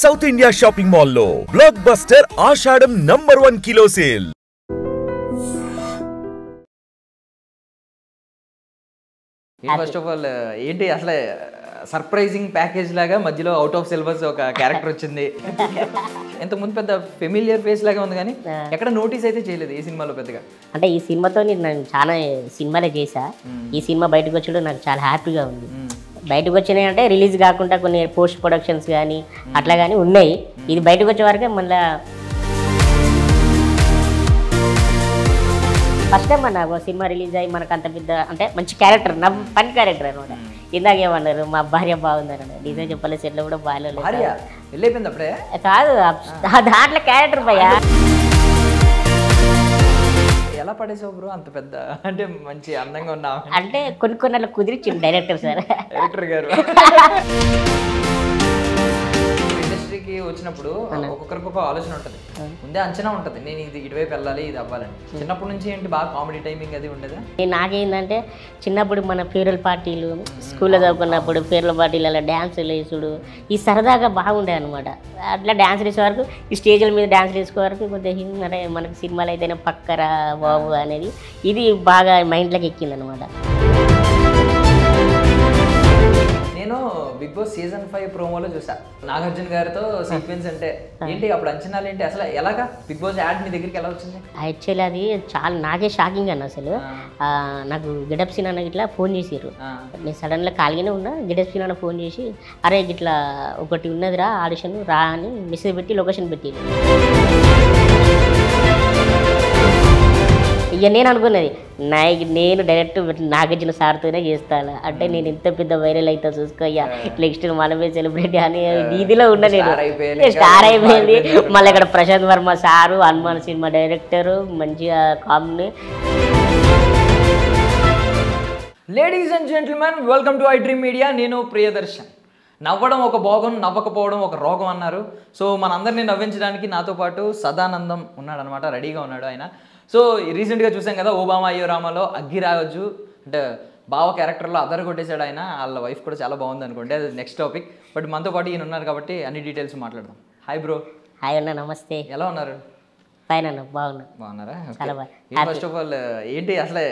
South India shopping mall లో blockbuster ఆషాఢం #1 kilo sale. First of all ఏంటి అసలు సర్ప్రైజింగ్ ప్యాకేజ్ లాగా మధ్యలో అవుట్ ఆఫ్ సిలబస్ ఒక క్యారెక్టర్ వచ్చింది. ఎంత ముందు పెద్ద ఫెమిలియర్ ఫేస్ లాగా ఉంది కానీ ఎక్కడ నోటీస్ అయితే చేయలేదు ఈ సినిమాలో పెద్దగా. అంటే ఈ సినిమాతో నేను చాలా సినిమాలే చేశా. ఈ సినిమా బయటకు వచ్చడం నాకు చాలా హ్యాపీగా ఉంది. బయటకు వచ్చినాయి అంటే రిలీజ్ కాకుండా కొన్ని పోస్ట్ ప్రొడక్షన్స్ కానీ అట్లా కానీ ఉన్నాయి. ఇది బయటకు వచ్చే వరకే మళ్ళీ ఫస్ట్ టైం మన సినిమా రిలీజ్ అయ్యి మనకు అంత పెద్ద అంటే మంచి క్యారెక్టర్ నా పని క్యారెక్టర్ అనమాట. ఇందాక ఏమన్నారు మా భార్య బాగుందన్న నిజం చెప్పలే సెట్లో కూడా బాగాలేదు కాదు దాంట్లో క్యారెక్టర్ భయ్యా. ఎలా పడేసావు బ్రో అంత పెద్ద అంటే మంచి అందంగా ఉన్నా అంటే కొన్ని కుదిరిచ్చింది డైరెక్టర్ సార్ డైరెక్టర్ గారు. ఇండస్ట్రీకి వచ్చినప్పుడు ఒక్కొక్కరికి ఒక ఆలోచన ఉంటుంది, ముందే అంచనా ఉంటుంది నేను ఇది ఇటువైపు వెళ్ళాలి ఇది అవ్వాలని. చిన్నప్పటి నుంచి ఏంటి బాగా కామెడీ టైమింగ్ అది ఉండేదా? నాకేంటంటే చిన్నప్పుడు మన ఫేర్వెల్ పార్టీలు స్కూల్లో చదువుకున్నప్పుడు ఫేర్వెల్ పార్టీలు అలా డ్యాన్సులు వేసుడు ఈ సరదాగా బాగుండే అనమాట. అట్లా డ్యాన్స్ వేసే వరకు ఈ స్టేజ్ల మీద డ్యాన్స్ వేసే వరకు కొద్దిగా అరే మనకి సినిమాలు అయితేనే పక్కరా బాబు అనేది ఇది బాగా మైండ్లోకి ఎక్కింది అనమాట. నేను బిగ్ బాస్ సీజన్ 5 ప్రోమోలో చూసా నాగార్జున గారితో సీక్వెన్స్. అంటే ఏంటి అప్పుడు అంచనాలు ఏంటి అసలు ఎలాగా బిగ్ బాస్ యాడ్ మీ దగ్గరికి ఎలా వచ్చింది? యాక్చువల్లీ అది చాలా నాకే షాకింగ్ అన్న. అసలు నాకు గెటప్ సీన్ అన్న ఇట్లా ఫోన్ చేసిర్రు. నేను సడన్గా ఖాళీగానే ఉన్నా. గెటప్ సీన్ అన్న ఫోన్ చేసి అరే ఇట్లా ఒకటి ఉన్నదిరా ఆడిషన్ రా అని మెసేజ్ పెట్టి లొకేషన్ పెట్టి ఇక నేను అనుకున్నది నేను డైరెక్ట్ నాగార్జున సార్తోనే చేస్తాను. అంటే నేను ఎంత పెద్ద వైరల్ అవుతా చూసుకోయ్యా నెక్స్ట్ మనమే సెలబ్రిటీ అని వీధిలో ఉన్నా. నేను స్టార్ అయిపోయింది. మళ్ళీ ఇక్కడ Prashanth Varma sir Hanuman cinema director మంచిగా comedy. Ladies and gentlemen welcome to I dream media. నేను ప్రియదర్శన్. నవ్వడం ఒక భోగం, నవ్వకపోవడం ఒక రోగం అన్నారు. సో మనందరినీ నవ్వించడానికి నాతో పాటు సదానందం ఉన్నాడనమాట, రెడీగా ఉన్నాడు ఆయన. సో రీసెంట్గా చూసాం కదా ఓబామా అయ్యో రామాలో అగ్గిరాజు అంటే బావ క్యారెక్టర్లో అదర్ కొట్టేశాడు ఆయన. వాళ్ళ వైఫ్ కూడా చాలా బాగుంది అనుకోండి, అది నెక్స్ట్ టాపిక్. బట్ మనతో పాటు ఈయన ఉన్నారు కాబట్టి అన్ని డీటెయిల్స్ మాట్లాడదాం. Hi bro. హాయ్ అన్న, నమస్తే. ఎలా ఉన్నారు? ఫైన్ అన్న, బాగున్నారా? ఫస్ట్ ఆఫ్ ఆల్ ఏంటి అసలు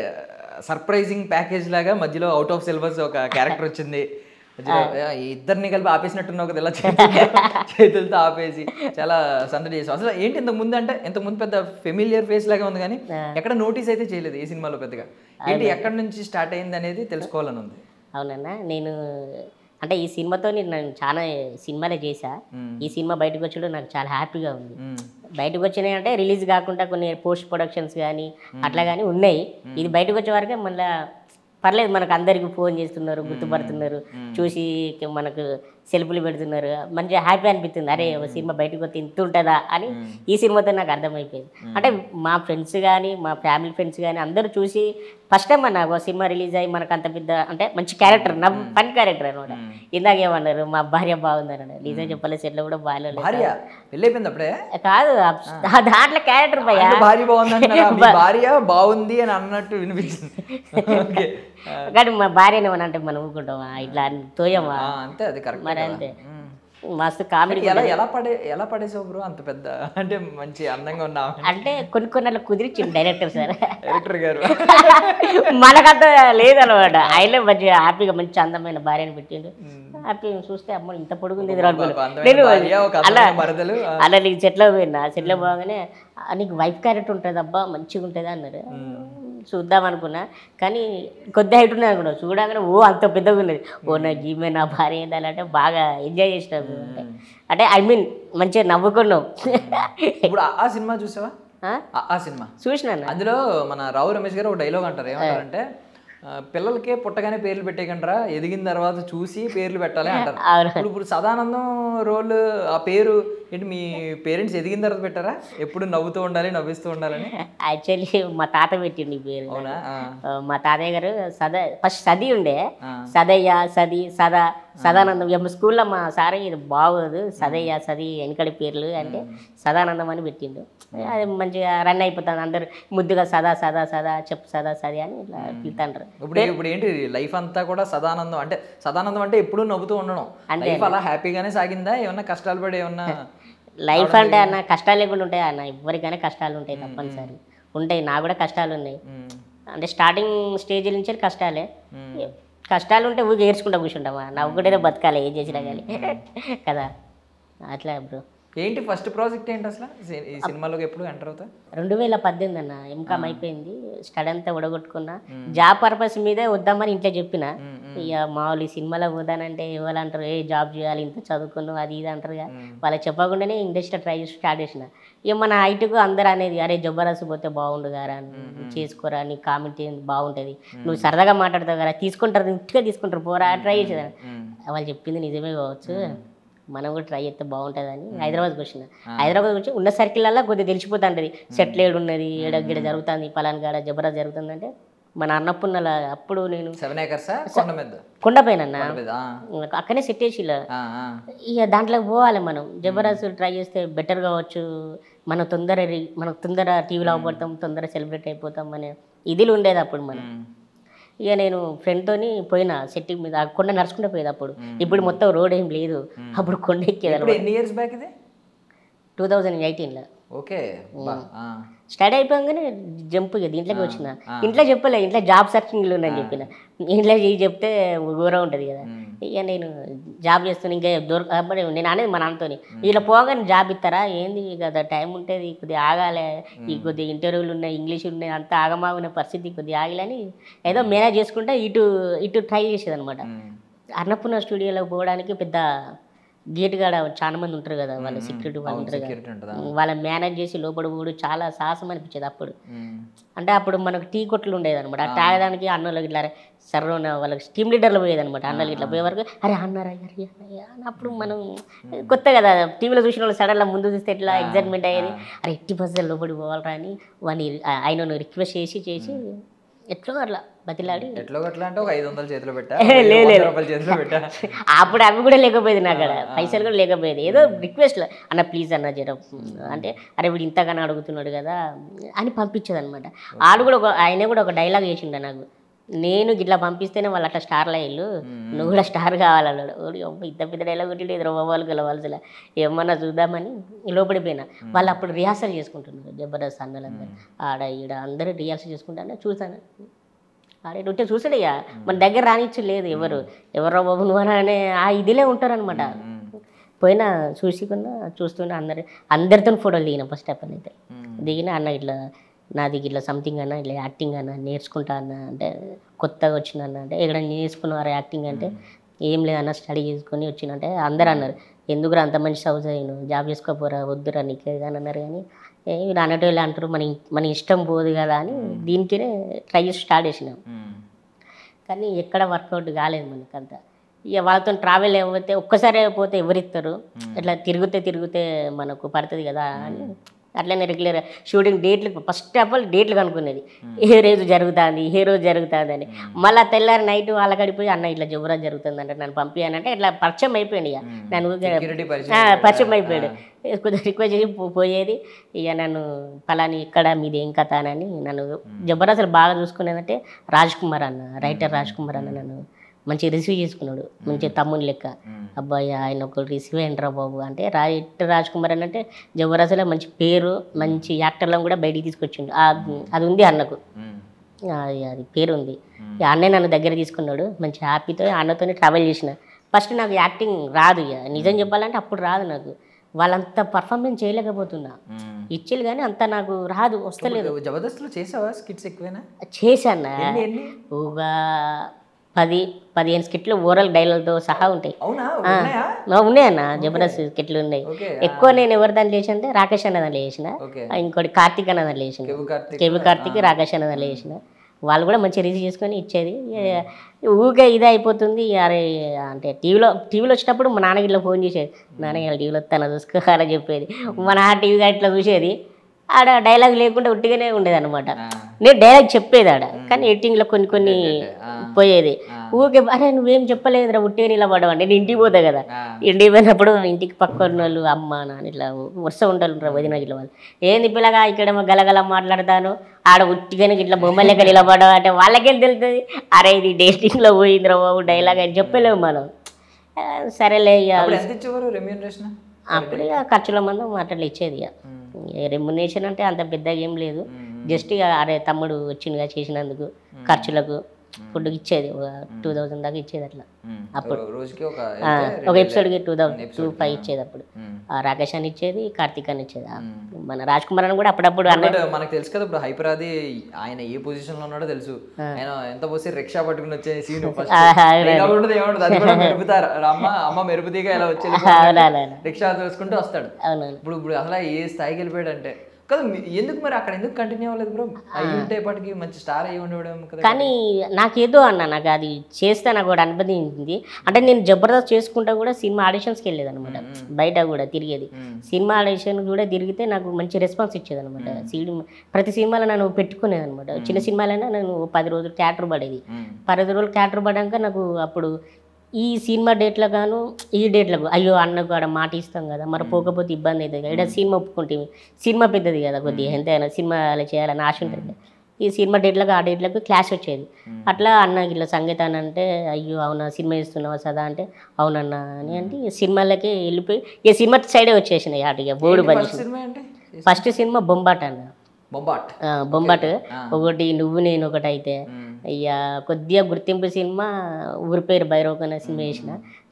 సర్ప్రైజింగ్ ప్యాకేజ్ లాగా మధ్యలో అవుట్ ఆఫ్ సిలబస్ ఒక క్యారెక్టర్ వచ్చింది. ఇద్దరిని కలిపి ఆపేసినట్టున్నావు కదా, ఇలా చేతులతో ఆపేసి చాలా సందడి చేసావు. అసలు ఏంటి ఇంతకు ముందు అంటే ఇంతకు ముందు పెద్ద ఫెమిలియర్ ఫేస్ లాగా ఉంది కానీ ఎక్కడ నోటీస్ అయితే చేయలేదు ఈ సినిమాలో పెద్దగా. ఏంటి ఎక్కడి నుంచి స్టార్ట్ అయింది అనేది తెలుసుకోవాలని ఉంది. అవునన్నా, నేను అంటే ఈ సినిమాతో నేను చాలా సినిమాలే చేశా. ఈ సినిమా బయటకు వచ్చడం నాకు చాలా హ్యాపీగా ఉంది. బయటకు వచ్చినాయి అంటే రిలీజ్ కాకుండా కొన్ని పోస్ట్ ప్రొడక్షన్స్ కానీ అట్లా కానీ ఉన్నాయి. ఇది బయటకు వచ్చే వరకే మళ్ళీ పర్లేదు, మనకు అందరికి ఫోన్ చేస్తున్నారు, గుర్తుపడుతున్నారు, చూసి మనకు సెల్ఫీలు పెడుతున్నారు, మంచిగా హ్యాపీ అనిపిస్తుంది. అరే ఒక సినిమా బయటకు వస్తే ఇంత ఉంటుందా అని ఈ సినిమాతో నాకు అర్థమైపోయింది. అంటే మా ఫ్రెండ్స్ కానీ మా ఫ్యామిలీ ఫ్రెండ్స్ కానీ అందరూ చూసి ఫస్ట్ టైం అన్న ఒక సినిమా రిలీజ్ అయ్యి మనకు అంత పెద్ద అంటే మంచి క్యారెక్టర్ నా పని క్యారెక్టర్ అనమాట. ఇందాక ఏమన్నారు మా భార్య బాగుందన్న నిజం చెప్పలే సెట్లో కూడా బాగాలేదు కాదు దాంట్లో క్యారెక్టర్ భార్య బాగుంది అని అన్నట్టు వినిపించింది. కానీ మా భార్యని ఏమన్నా అంటే మనం ఊరుకుంటామా ఇట్లా తోయమా? అంతే, అది కరెక్ట్. మరి అంతే, మస్తు కామెడీ. ఎలా పడేసావు బ్రో అంత పెద్ద అంటే మంచి అందంగా ఉన్నా అంటే కొన్ని కుదిరిచ్చింది డైరెక్టర్ సార్, డైరెక్టర్ గారు. మనకంత లేదనమాట. ఆయన మంచిగా హ్యాపీగా మంచి అందమైన భార్యను పెట్టిండు. హ్యాపీ చూస్తే అమ్మ ఇంత పొడుగుంది అలా నీకు చెట్లో పోయినా చెట్లో పోగానే నీకు వైఫ్ క్యారెక్టర్ ఉంటుంది అబ్బా మంచిగా ఉంటుంది అన్నారు. చూద్దాం అనుకున్నా కానీ కొద్ది హైట్ ఉన్నది అనుకున్నా. చూడగానే ఓ అంత పెద్దగా ఉన్నది. ఓ నా జీమే నా భార్య ఏంటంటే బాగా ఎంజాయ్ చేసినాం. అంటే ఐ మీన్ మంచిగా నవ్వుకున్నాం. ఇప్పుడు ఆ సినిమా చూసావా? ఆ సినిమా చూసినా. అందులో మన రావు రమేష్ గారు ఒక డైలాగ్ అంటారు, ఏమంటారంటే పిల్లలకే పుట్టగానే పేర్లు పెట్టేయకంటారా, ఎదిగిన తర్వాత చూసి పేర్లు పెట్టాలి అంటారు. ఇప్పుడు సదానందం రోల్ ఆ పేరు ఏంటి మీ పేరెంట్స్ ఎదిగిన తర్వాత పెట్టారా? ఎప్పుడు నవ్వుతూ ఉండాలి నవ్విస్తూ ఉండాలని? యాక్చువల్లీ మా తాత పెట్టిండు ఈ పేరు. అవునా? మా తాతయ్య గారు ఫస్ట్ సది ఉండే, సదయ్య సది సదా సదానందం. స్కూల్లో మా సార్ ఇది బాగోదు సదయ్య సది వెనకడి పేర్లు అంటే సదానందం అని పెట్టిండు. అది మంచిగా రన్ అయిపోతుంది. అందరు ముద్దుగా సదా సదా సదా చెప్పు సదా సది అని ఇట్లా పిలుతాంటారు. ఇప్పుడు ఏంటి లైఫ్ అంతా కూడా సదానందం అంటే సదానందం అంటే ఎప్పుడూ నవ్వుతూ ఉండడం, లైఫ్ అలా హ్యాపీగానే సాగిందా? ఏమన్నా కష్టాలు పడి ఏమన్నా? లైఫ్ అంటే అన్న కష్టాలు లేకుండా ఉంటాయి అన్న, ఎవరికైనా కష్టాలు ఉంటాయి తప్పనిసరి ఉంటాయి. నాకు కూడా కష్టాలు ఉన్నాయి. అంటే స్టార్టింగ్ స్టేజ్ నుంచి కష్టాలే. కష్టాలు ఉంటే ఊరికి ఏడ్చుకుంటా కూర్చుంటామా, నవ్వుకుంటేనే బతకాలి ఏం చేసినా కానీ కదా. అట్లా బ్రో. ఏంటి ఫస్ట్ ప్రాజెక్ట్ ఏంటి అసలు ఈ సినిమాలోకి ఎప్పుడు ఎంటర్ అవుతా? 2018 అన్న ఎంకామ్ అయిపోయింది, స్టడీ అంతా ఉడగొట్టుకున్నా. జాబ్ పర్పస్ మీదే వద్దామని ఇంట్లో చెప్పిన. ఇక మామూలు ఈ సినిమాలో పోతానంటే ఎవరు అంటారు, ఏ జాబ్ చేయాలి ఇంత చదువుకున్నావు అది ఇది అంటారుగా, వాళ్ళకి చెప్పకుండానే ఇండస్ట్రీ ట్రై చేసి స్టార్ట్ చేసిన. ఇక మన హైట్కు అందరూ అనేది అరే జబర్దస్త్ పోతే బాగుండు గారా, చేసుకోరా, నీ కామెంట్ బాగుంటుంది, నువ్వు సరదాగా మాట్లాడతావు కదా, తీసుకుంటారు ఇంటిగా తీసుకుంటారు పోరా ట్రై చేసేదాన్ని. వాళ్ళు చెప్పింది నిజమే కావచ్చు, మనం కూడా ట్రై చేస్తే బాగుంటుందని హైదరాబాద్కి వచ్చిన. హైదరాబాద్ వచ్చి ఉన్న సర్కిల్లలో కొద్దిగా తెలిసిపోతా ఉంటుంది, సెటిల్ ఏడు ఉన్నది, ఏడగిడ జరుగుతుంది, పలానా కాడ జబర్దస్త్ జరుగుతుంది అంటే. మన అన్నపూర్ణల అప్పుడు నేను 7 acres కొండపైన అక్కడనే సెట్ చేసి ఇక దాంట్లోకి పోవాలి మనం. జబర్దస్త్ ట్రై చేస్తే బెటర్ కావచ్చు, మనం తొందర టీవీలో అవపడతాం, తొందర సెలబ్రేట్ అయిపోతాం అనే ఇదిలు ఉండేది అప్పుడు మనం. ఇక నేను ఫ్రెండ్తోని పోయినా సెట్టింగ్ మీద, కొండ నడుచుకుంటే పోయేది అప్పుడు. ఇప్పుడు మొత్తం రోడ్ ఏం లేదు, అప్పుడు కొండ ఎక్కేది. ఎన్ని ఇయర్స్ బ్యాక్ ఇది? 2018లో. ఓకే. స్టడీ అయిపోగానే జంప్ దీంట్లోకి వచ్చిన. ఇంట్లో చెప్పలే, ఇంట్లో జాబ్ సర్చింగ్లో ఉందని చెప్పిన. ఇంట్లో చెప్తే ఘోరం ఉంటుంది కదా. ఇక నేను జాబ్ చేస్తాను ఇంకా దొరకబడి నేను అనేది మా నాన్నతోని, ఇలా పోగానే జాబ్ ఇస్తారా ఏంది కదా, టైం ఉంటుంది కొద్దిగా ఆగాలి, ఈ కొద్దిగా ఇంటర్వ్యూలు ఉన్నాయి, ఇంగ్లీష్ ఉన్నాయి, అంతా ఆగమాగిన పరిస్థితి కొద్దిగా ఆగిలని ఏదో మేనేజ్ చేసుకుంటే ఇటు ట్రై చేసేది అనమాట. అన్నపూర్ణ స్టూడియోలోకి పోవడానికి పెద్ద గేట్ కాడ చాలా మంది ఉంటారు కదా, వాళ్ళ సెక్యూరిటీ వాళ్ళు ఉంటారు కదా, వాళ్ళని మేనేజ్ చేసి లోపల కూడా చాలా సాహసం అనిపించేది అప్పుడు. అంటే అప్పుడు మనకు టీ కొట్లు ఉండేది అనమాట, ఆ తాగడానికి అన్నోళ్ళకి ఇట్లా సర్రోన వాళ్ళకి టీమ్ లీడర్లు పోయేది అనమాట. అన్నలు ఇట్లా పోయే వరకు అరే అన్నారా అప్పుడు మనం కొత్త కదా, టీవీలో చూసిన వాళ్ళు సడన్గా ముందు చూస్తే ఎట్లా ఎగ్జైట్మెంట్ అయ్యేది, అరే 80% లోపలికి పోవాలరా అని వాడిని ఆయన రిక్వెస్ట్ చేసి ఎట్లా అట్లా బతిలాడి ఎట్లా అంటే ఒక 500 చేతిలో పెట్టా, అప్పుడు అవి కూడా లేకపోయేది నా కాడ, పైసలు కూడా లేకపోయేది. ఏదో రిక్వెస్ట్లో అన్న ప్లీజ్ అన్న జర అంటే అరే వీడు ఇంతగానో అడుగుతున్నాడు కదా అని పంపించేది అనమాట. ఆయన కూడా ఒక డైలాగ్ చేసిండే నాకు, నేను ఇట్లా పంపిస్తేనే వాళ్ళు అట్లా స్టార్లు అయ్యారు, నువ్వు కూడా స్టార్ కావాలన్నాడు. ఇంత పెద్ద డైలాగ్ కొట్టి ఎదురు వాళ్ళు గెలవాల్సిన ఏమన్నా చూద్దామని లోపడిపోయినా. వాళ్ళు అప్పుడు రిహార్సల్ చేసుకుంటున్నారు జబర్దస్త్ అన్నలందరూ, ఆడ ఈడ అందరూ రిహార్సల్ చేసుకుంటానే చూసాను. ఆడే ఉంటే చూసాడయ్యా, మన దగ్గర రానిచ్చు లేదు ఎవరో బాబు నువ్వు అనే ఆ ఇదిలే ఉంటారనమాట. పోయినా చూస్తున్నా అందరితో ఫోటోలు దిగిన. ఫస్ట్ అప్ అయితే దిగిన అన్న ఇట్లా నాది ఇట్లా సంథింగ్ అన్న ఇట్లా యాక్టింగ్ అన్న నేర్చుకుంటా అన్న అంటే, కొత్తగా వచ్చిన అన్న అంటే ఎక్కడ నేర్చుకున్నారు యాక్టింగ్ అంటే, ఏం లేదన్న స్టడీ చేసుకొని వచ్చినంటే అందరూ అన్నారు ఎందుకురా అంత మంచి చదువు చదివిను, జాబ్ చేసుకోపోరా వద్దురా నీకే కానీ అన్నారు. కానీ వీళ్ళు అన్నట్టు అంటారు మన ఇష్టం పోదు కదా అని దీనికినే ట్రై చేసి స్టార్ట్ చేసినాం. కానీ ఎక్కడ వర్కౌట్ కాలేదు మనకంతా. ఇక వాళ్ళతో ట్రావెల్ అయిపోతే ఒక్కసారి పోతే ఎవరిస్తారు, ఇట్లా తిరిగితే మనకు పడుతుంది కదా అని అట్లనే రెగ్యులర్ షూటింగ్ డేట్లు ఫస్ట్ ఆఫ్ ఆల్ డేట్లు కనుక్కునేది, ఏ రోజు జరుగుతుంది అని. మళ్ళీ తెల్లారి నైట్ వాళ్ళకడిపోయి అన్న ఇట్లా జబర్దస్త్ జరుగుతుంది అంటే నన్ను పంపించానంటే ఇట్లా పరిచయం అయిపోయింది. ఇక నన్ను పరిచయం అయిపోయాడు, కొద్దిగా రిక్వెస్ట్ చేసి పోయేది. ఇక నన్ను ఫలాని ఇక్కడ మీది ఏం కథ అని నన్ను జబర్దస్త్ బాగా చూసుకునేదంటే రైటర్ రాజ్ కుమార్ అన్న నన్ను మంచి రిసీవ్ చేసుకున్నాడు, మంచి తమ్ముని లెక్క. అబ్బాయి ఆయన ఒక రిసీవ్ అయ్యండ్రా బాబు అంటే. రాజ్ కుమార్ అని అంటే జబర్దస్త్లో మంచి పేరు, మంచి యాక్టర్లను కూడా బయటికి తీసుకొచ్చిండు. అది ఉంది అన్నకు, అది పేరు ఉంది. అన్నే నన్ను దగ్గర తీసుకున్నాడు, మంచి హ్యాపీతో అన్నతోనే ట్రావెల్ చేసిన. ఫస్ట్ నాకు యాక్టింగ్ రాదు, ఇక నిజం చెప్పాలంటే అప్పుడు రాదు నాకు. వాళ్ళంతా పర్ఫార్మెన్స్ చేయలేకపోతున్నా, ఇచ్చేది కానీ అంత నాకు రాదు, వస్తలేదు. జబర్దస్త్లో చేసావా స్కిట్స్ ఎక్కువైనా? చేశాను, ఒక 10-15 స్కిట్లు ఓరల్ డైలాగ్తో సహా ఉంటాయి. ఉన్నాయన్న జబర్దస్త్ స్కిట్లు ఉన్నాయి. ఎక్కువ నేను ఎవరి దాంట్లో చేసిన అంటే రాకేష్ అన్న దాంట్లో చేసిన, ఇంకోటి కార్తీక్ అన్న దాంట్లో చేసిన, కేబీ కార్తీక్ రాకేష్ అన్న దాంట్లో చేసిన. వాళ్ళు కూడా మంచిగా రిసీవ్ చేసుకొని ఇచ్చేది. ఊరికే ఇది అయిపోతుంది. అరే అంటే టీవీలో వచ్చినప్పుడు మా నాన్నకి ఇట్లా ఫోన్ చేసేది, నాన్న టీవీలో వస్తాను చూసుకోవాలని చెప్పేది. మా నాన్న టీవీగా ఇట్లా చూసేది, ఆడ డైలాగ్ లేకుండా ఉట్టిగానే ఉండేది అనమాట. నేను డైలాగ్ చెప్పేది ఆడ, కానీ ఎడిటింగ్లో కొన్ని పోయేది. ఊరికే అరే నువ్వేం చెప్పలేదురా ఉట్టే నిలబడవు అంటే నేను ఇంటికి పోతా కదా, ఇంటికి పోయినప్పుడు ఇంటికి పక్కన వాళ్ళు అమ్మ నాన్న ఇట్లా వరుస ఉంటారు వదిన ఇట్లా వాళ్ళు, ఏంది పిల్లగా ఇక్కడేమో గలగల మాట్లాడతాను ఆడ ఉట్టిగానే ఇట్లా బొమ్మ లెక్క నిలబడవు అంటే వాళ్ళకేం తెలుస్తుంది, అరే ఇది డేటింగ్లో పోయిందిరా బాబు డైలాగ్ అని చెప్పలేము మనం. సరేలే అప్పుడు ఇక ఖర్చుల మంది అట్లా ఇచ్చేది. ఇక రెమ్యునేషన్ అంటే అంత పెద్దగా ఏం లేదు, జస్ట్ ఇక అరే తమ్ముడు వచ్చిందిగా చేసినందుకు ఖర్చులకు ఫుడ్కి ఇచ్చేది 2000 దాకా ఇచ్చేది అట్లా. అప్పుడు ఒక ఎపిసోడ్కి 2500 ఇచ్చేది. అప్పుడు రాకేష్ అని ఇచ్చేది, కార్తీక్ అని ఇచ్చేది, మన రాజ్ కుమార్ అని కూడా అప్పుడప్పుడు మనకు తెలుసు కదా. ఇప్పుడు హైపర్ అది ఆయన ఏ పొజిషన్ లో ఉన్నాడో తెలుసు, ఆయన ఎంత పోసి రిక్షా పట్టుకుని వచ్చే సీన్ మెరుపుతారు అమ్మ మెరుపుతీగా ఇలా వచ్చి రిక్షా తోసుకుంటూ వస్తాడు. ఇప్పుడు ఇప్పుడు అసలు ఏ స్థాయికి వెళ్ళిపోయాడు అంటే కదా. ఎందుకు మరి అక్కడ ఎందుకు కంటిన్యూ అవ్వలేదు బ్రో? అయ్యి ఉంటేపటికి మంచి స్టార్ అయ్యి ఉండేవాడు కదా. కానీ నాకేదో అన్న నాకు అది చేస్తే నాకు కూడా అనిపించింది. అంటే నేను జబర్దస్త్ చేసుకుంటా కూడా సినిమా ఆడిషన్స్కి వెళ్ళేది అనమాట, బయట కూడా తిరిగేది. సినిమా ఆడిషన్ కూడా తిరిగితే నాకు మంచి రెస్పాన్స్ ఇచ్చేది అనమాట. ప్రతి సినిమాలో నన్ను పెట్టుకునేది అనమాట. చిన్న సినిమాలైనా నేను 10 రోజులు థియేటర్ పడేది. 10 రోజులు థియేటర్ పడ్డాక నాకు అప్పుడు ఈ సినిమా డేట్లో గాను ఈ డేట్లకు అయ్యో అన్నకు ఆడ మాట ఇస్తాం కదా, మరి పోకపోతే ఇబ్బంది అవుతుంది కదా, ఇక్కడ సినిమా ఒప్పుకుంటే సినిమా పెద్దది కదా కొద్దిగా ఎంతైనా సినిమా చేయాలని ఆశ ఉంటుంది. ఈ సినిమా డేట్లకు ఆ డేట్లకు క్లాష్ వచ్చేది. అట్లా అన్నకి ఇట్లా సంగీతాన్ని అంటే అయ్యో అవునా సినిమా ఇస్తున్నావా సదా అంటే అవునన్నా అని అంటే సినిమాలకి వెళ్ళిపోయి ఇక సినిమా సైడే వచ్చేసినాయి. అటుగా బోర్డు పని. ఫస్ట్ సినిమా బొంబాట్ అన్న, బొంబాట్ ఒకటి, నువ్వు నేను ఒకటి. అయితే ఇక కొద్దిగా గుర్తింపు సినిమా ఊరి పేరు భైరవ్ అనే సినిమా చేసిన.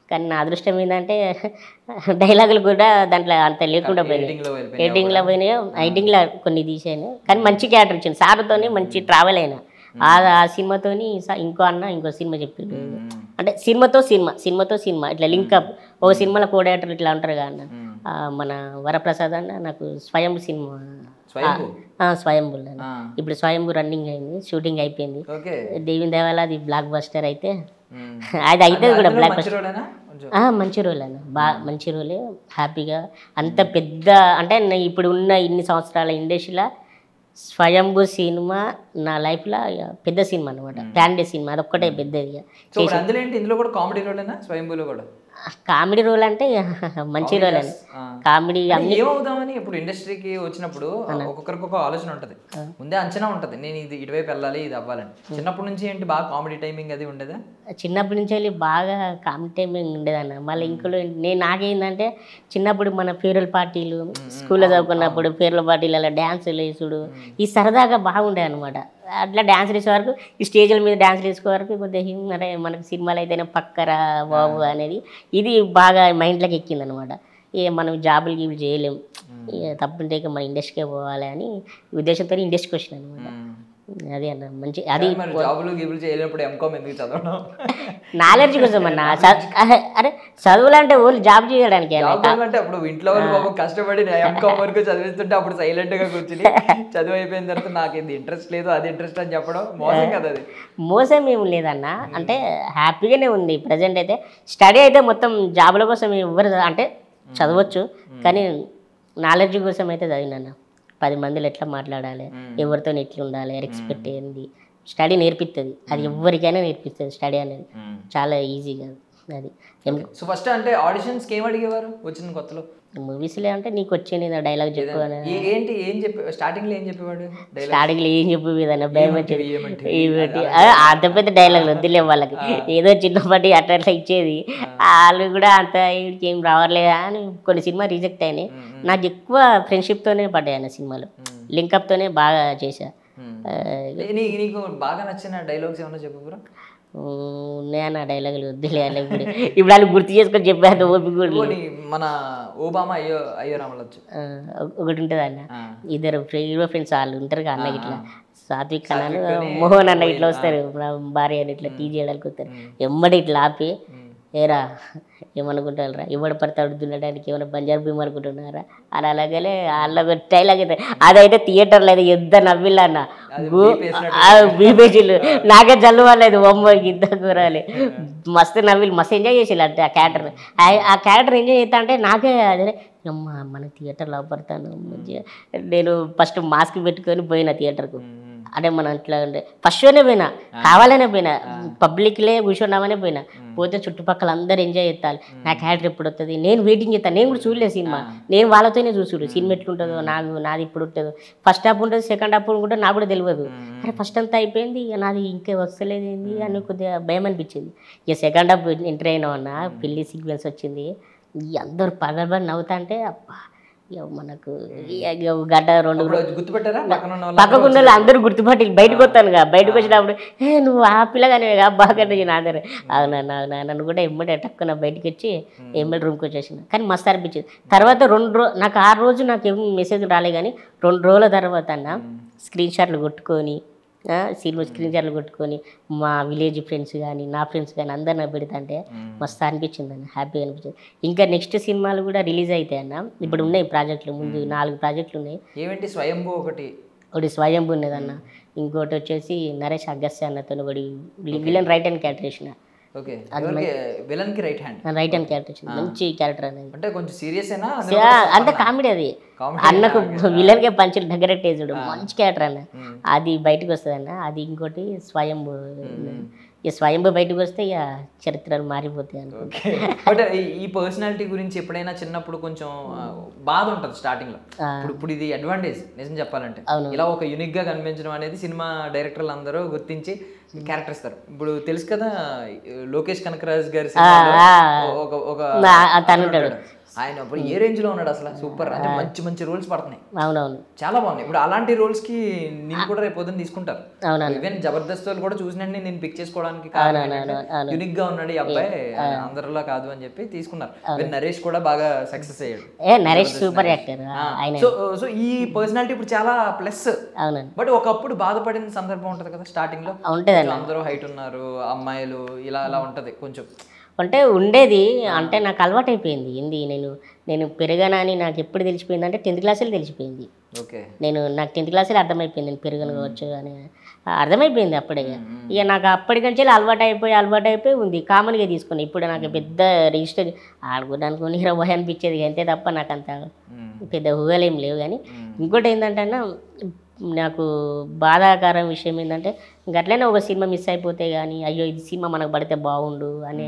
కానీ నా అదృష్టం ఏంటంటే డైలాగులు కూడా దాంట్లో అంత లేకుండా పోయినాయి, ఎడిటింగ్లో పోయినాయి, ఎడిటింగ్లో కొన్ని తీసాను. కానీ మంచి క్యారెక్టర్ ఇచ్చింది, సార్తోని మంచి ట్రావెల్ అయినా. ఆ సినిమాతోని ఇంకో అన్న ఇంకో సినిమా చెప్పిండు, అంటే సినిమాతో సినిమా ఇట్లా లింకప్. ఒక సినిమాలో కోడేటర్ ఇట్లా ఉంటారు కదా అన్న, మన వరప్రసాద్ అన్న నాకు స్వయంభూ సినిమా స్వయంభూ ఇప్పుడు స్వయంభూ రన్నింగ్ అయింది, షూటింగ్ అయిపోయింది. దేవిన్ దేవాల అది బ్లాక్ బస్టర్ అయితే అది అయితే కూడా బ్లాక్ బస్టర్ మంచి రోల్ అన్న, బాగా మంచి రోలే. హ్యాపీగా అంత పెద్ద అంటే ఇప్పుడు ఉన్న ఇన్ని సంవత్సరాల ఇండస్ట్రీలో స్వయంభూ సినిమా నా లైఫ్లో పెద్ద సినిమా అనమాట, ఫ్యామిలీ సినిమా, అదొక్కటే పెద్దది. ఇందులో కూడా కామెడీ రోలేనా స్వయంభూలో కూడా? కామెడీ రోల్ అంటే మంచి రోల్ అని కామెడీ ఏమవుదామని ఇప్పుడు ఇండస్ట్రీకి వచ్చినప్పుడు ఒక్కొక్కరికి ఒక ఆలోచన ఉంటుంది, ముందే అంచనా ఉంటుంది, నేను ఇది ఇటువైపు వెళ్ళాలి ఇది అవ్వాలని. చిన్నప్పటి నుంచి ఏంటి బాగా కామెడీ టైమింగ్ అది ఉండేదా? చిన్నప్పటి నుంచి వెళ్ళి బాగా కామెడీ టైమింగ్ ఉండేదన్న. మళ్ళీ ఇంకోలో నాకేందంటే చిన్నప్పుడు మన ఫేర్వెల్ పార్టీలు స్కూల్లో చదువుకున్నప్పుడు ఫేర్వెల్ పార్టీలలో డ్యాన్సులు వేసుడు ఈ సరదాగా బాగుండే అనమాట. అట్లా డ్యాన్స్ వేసే వరకు ఈ స్టేజ్ల మీద డ్యాన్స్ వేసే వరకు కొద్దిగా అరే మనకు సినిమాలు అయితేనే పక్కరా బాబు అనేది ఇది బాగా మైండ్లోకి ఎక్కింది అనమాట. ఇక మనం జాబులు గీబులు చేయలేం, ఇక తప్పుంటే ఇక మన ఇండస్ట్రీకే పోవాలి అని ఉద్దేశంతో ఇండస్ట్రీకి వచ్చిన అనమాట. అదే అన్న మంచి అది నాలెడ్జ్ కోసం అన్న. అరే చదువులు అంటే ఓన్లీ జాబ్ చేయడానికి అంటే అప్పుడు ఇంట్లో కష్టపడి వరకు చదివిస్తుంటే అప్పుడు సైలెంట్ గా కూర్చుని చదువు అయిపోయిన తర్వాత నాకు ఇది ఇంట్రెస్ట్ లేదు అది ఇంట్రెస్ట్ అని చెప్పడం మోసం కదా. అది మోసం ఏమి లేదన్న, అంటే హ్యాపీగానే ఉంది ప్రజెంట్. అయితే స్టడీ అయితే మొత్తం జాబుల కోసం ఎవరు అంటే చదవచ్చు, కానీ నాలెడ్జ్ కోసం అయితే చదివినా. 10 మందిలో ఎట్లా మాట్లాడాలి, ఎవరితో ఎట్లా ఉండాలి, రెస్పెక్ట్ ఏంది, స్టడీ నేర్పిస్తుంది. అది ఎవరికైనా నేర్పిస్తుంది స్టడీ అనేది, చాలా ఈజీగా. అది సో ఫస్ట్ అంటే ఆడిషన్స్కి ఏం అడిగేవారు వచ్చిన కొత్తలో? మూవీస్లో అంటే నీకు వచ్చేది డైలాగ్ చెప్పు ఏంటి ఏం చెప్పి స్టార్టింగ్లో ఏం చెప్పేవాడు? స్టార్టింగ్లో ఏం చెప్పేదన్న భయం వచ్చేది, అంత పెద్ద డైలాగులు వద్దులే వాళ్ళకి, ఏదో చిన్నపాటి అట్లా అట్లా ఇచ్చేది. వాళ్ళు కూడా అంత ఏం రావట్లేదా అని కొన్ని సినిమా రిజెక్ట్ అయినాయి. నాకు ఎక్కువ ఫ్రెండ్షిప్తోనే పడ్డాయి అన్న సినిమాలు, లింకప్తోనే బాగా చేశా. నీకు బాగా నచ్చిన డైలాగ్స్ ఏమన్నా చెప్పు బ్రో? ఉన్నాయన్న డైలాగులు వద్దులే అని ఇప్పుడు వాళ్ళు గుర్తు చేసుకొని చెప్పారు ఓపిక కూడా. మన ఓబామా అయ్యో రామలొచ్చు ఒకటి ఉంటుంది అన్న, ఇద్దరు హీరో ఫ్రెండ్స్ వాళ్ళు ఉంటారు కదా అన్నకి ఇట్లా, సాత్విక్ అన్నాను మోహన్ అన్న ఇట్లా వస్తారు, భార్య అని ఇట్లా టీ చేయడానికి వస్తారు, ఎమ్మడి ఇట్లా ఆపి ఏరా ఏమనుకుంటారా ఎవడు పడతాడు దున్నడానికి ఏమైనా బంజారు భీమ్ అనుకుంటున్నారా అని అలాగనే వాళ్ళ డైలాగ్ అయితే అదైతే థియేటర్లో అయితే ఎంత నవ్విల్లా అన్న, బీపేజీలు నాకే జల్లు వాళ్ళలేదు బొమ్మకి ఇద్దరు కూరాలి, మస్తు నవ్విలు మస్తు ఎంజాయ్ చేసేది అంటే ఆ క్యారెక్టర్ ఎంజాయ్ చేస్తా అంటే నాకే అదే అమ్మ మన థియేటర్లో పడతాను మంచిగా. నేను ఫస్ట్ మాస్క్ పెట్టుకొని పోయిన థియేటర్కు, అంటే మనం ఇట్లా ఉండే ఫస్ట్ షోనే పోయినా, కావాలనే పోయినా, పబ్లిక్లే కూర్చున్నామనే పోయినా. పోతే చుట్టుపక్కల అందరు ఎంజాయ్ చేస్తారు. నా క్యారెక్టర్ ఎప్పుడు వస్తుంది, నేను వెయిటింగ్ చేస్తాను. నేను కూడా చూడలేదు సినిమా, నేను వాళ్ళతోనే చూసుడు సినిమా ఎట్లుంటుందో, నాది ఇప్పుడు ఉంటుందో. ఫస్ట్ హాఫ్ ఉంటుంది, సెకండ్ హాఫ్ కూడా నాకు కూడా తెలియదు. అరే ఫస్ట్ అంతా అయిపోయింది, ఇక నాది ఇంకా వస్తలేదు ఏంది అని కొద్దిగా భయం అనిపించింది. ఇక సెకండ్ హాఫ్ ఎంటర్ అయినా అన్న, పెళ్లి సీక్వెన్స్ వచ్చింది, అందరు పగలబడి నవ్వుతా అంటే అబ్బా, ఇక మనకు గడ్డ రెండు గుర్తుపెట్టారా పక్కకున్న వాళ్ళు అందరూ గుర్తుపట్టి బయటకు వస్తానుగా. బయటకు వచ్చినప్పుడు నువ్వు ఆ పిల్లగానే బాగా అందరు అవునా నన్ను కూడా ఎమ్మడి టక్కున బయటకు వచ్చి ఎమ్మడి రూమ్కి వచ్చేసిన. కానీ మస్తు అనిపించింది. తర్వాత నాకు ఆ రోజు నాకు ఏం మెసేజ్ రాలే, కానీ 2 రోజుల తర్వాత అన్న స్క్రీన్ షాట్లు కొట్టుకొని సినిమా స్క్రీన్ షాట్లు కొట్టుకొని మా విలేజ్ ఫ్రెండ్స్ కానీ నా ఫ్రెండ్స్ కానీ అందరు నాకు పెడతాంటే మస్తు అనిపించింది అన్న, హ్యాపీగా అనిపించింది. ఇంకా నెక్స్ట్ సినిమాలు కూడా రిలీజ్ అవుతాయి అన్న. ఇప్పుడు ఉన్నాయి ప్రాజెక్టులు, ముందు 4 ప్రాజెక్టులు ఉన్నాయి. ఏమిటి స్వయంభూ ఒకటి స్వయంభూ ఉన్నదన్న, ఇంకోటి వచ్చేసి నరేష్ అగస్త్య అన్నతో ఒకటి విలన్ రైట్ హ్యాండ్ క్యారెక్టర్ వేసిన. ఓకే, విలన్ కి రైట్ హ్యాండ్ క్యారెక్టర్ వచ్చింది, మంచి క్యారెక్టర్ అనేది. అంటే కొంచెం సీరియస్ అయినా అంటే కామెడీ అది. అన్నకు విలన్ కే పంచులు దగ్గరట్టేసుడు, మంచి క్యారెక్టర్ అన్న. అది బయటకు వస్తుంది అన్న. అది ఇంకోటి స్వయంభూ. ఇక స్వయంభూ బయటకు వస్తే ఇక చరిత్రలు మారిపోతాయి అన్న. బట్ ఈ పర్సనాలిటీ గురించి ఎప్పుడైనా చిన్నప్పుడు కొంచెం బాధ ఉంటుంది స్టార్టింగ్ లో. ఇప్పుడు ఇది అడ్వాంటేజ్ నిజం చెప్పాలంటే. ఇలా ఒక యూనిక్ గా కనిపించడం అనేది సినిమా డైరెక్టర్లు అందరూ గుర్తించి క్యారెక్టర్ ఇస్తారు. ఇప్పుడు తెలుసు కదా, లోకేష్ కనకరాజ్ గారి ఒక ఆయన ఇప్పుడు ఏ రేంజ్ లో ఉన్నాడు అసలు, సూపర్. అంటే మంచి మంచి రోల్స్ పడుతున్నాయి, అవునవును, చాలా బాగున్నాయి. ఇప్పుడు అలాంటి రోల్స్ కి నేను కూడా రేపు పొద్దున్న తీసుకుంటారు. ఈవెన్ జబర్దస్త్ వాళ్ళు కూడా చూసినండి నేను పిక్ చేసుకోవడానికి యూనిక్ గా ఉన్నాడు ఈ అబ్బాయి, అందరిలో కాదు అని చెప్పి తీసుకున్నారు. నరేష్ కూడా బాగా సక్సెస్ అయ్యాడు. Naresh super actor. సో ఈ పర్సనాలిటీ ఇప్పుడు చాలా ప్లస్. బట్ ఒకప్పుడు బాధపడిన సందర్భం ఉంటది కదా స్టార్టింగ్ లో, అందరూ హైట్ ఉన్నారు, అమ్మాయిలు ఇలా అలా ఉంటది కొంచెం. అంటే ఉండేది, అంటే నాకు అలవాటు అయిపోయింది. ఏంది నేను పెరగనా అని నాకు ఎప్పుడు తెలిసిపోయింది అంటే 10th క్లాస్లో తెలిసిపోయింది. నాకు 10th క్లాస్లో అర్థమైపోయింది నేను పెరగను కావచ్చు అని అర్థమైపోయింది అప్పుడే. ఇక నాకు అప్పటికంటే అలవాటు అయిపోయి ఉంది, కామన్గా తీసుకున్నాను. ఇప్పుడు నాకు పెద్ద రిజిస్టర్ ఆడుకోవడానికి నిరవహ అనిపించేది అంతే తప్ప నాకు అంత పెద్ద ఊహలు ఏం లేవు. కానీ ఇంకోటి ఏంటంటే అన్న, నాకు బాధాకరం విషయం ఏంటంటే గట్లనే ఒక సినిమా మిస్ అయిపోతే కానీ అయ్యో ఇది సినిమా మనకు పడితే బాగుండు అనే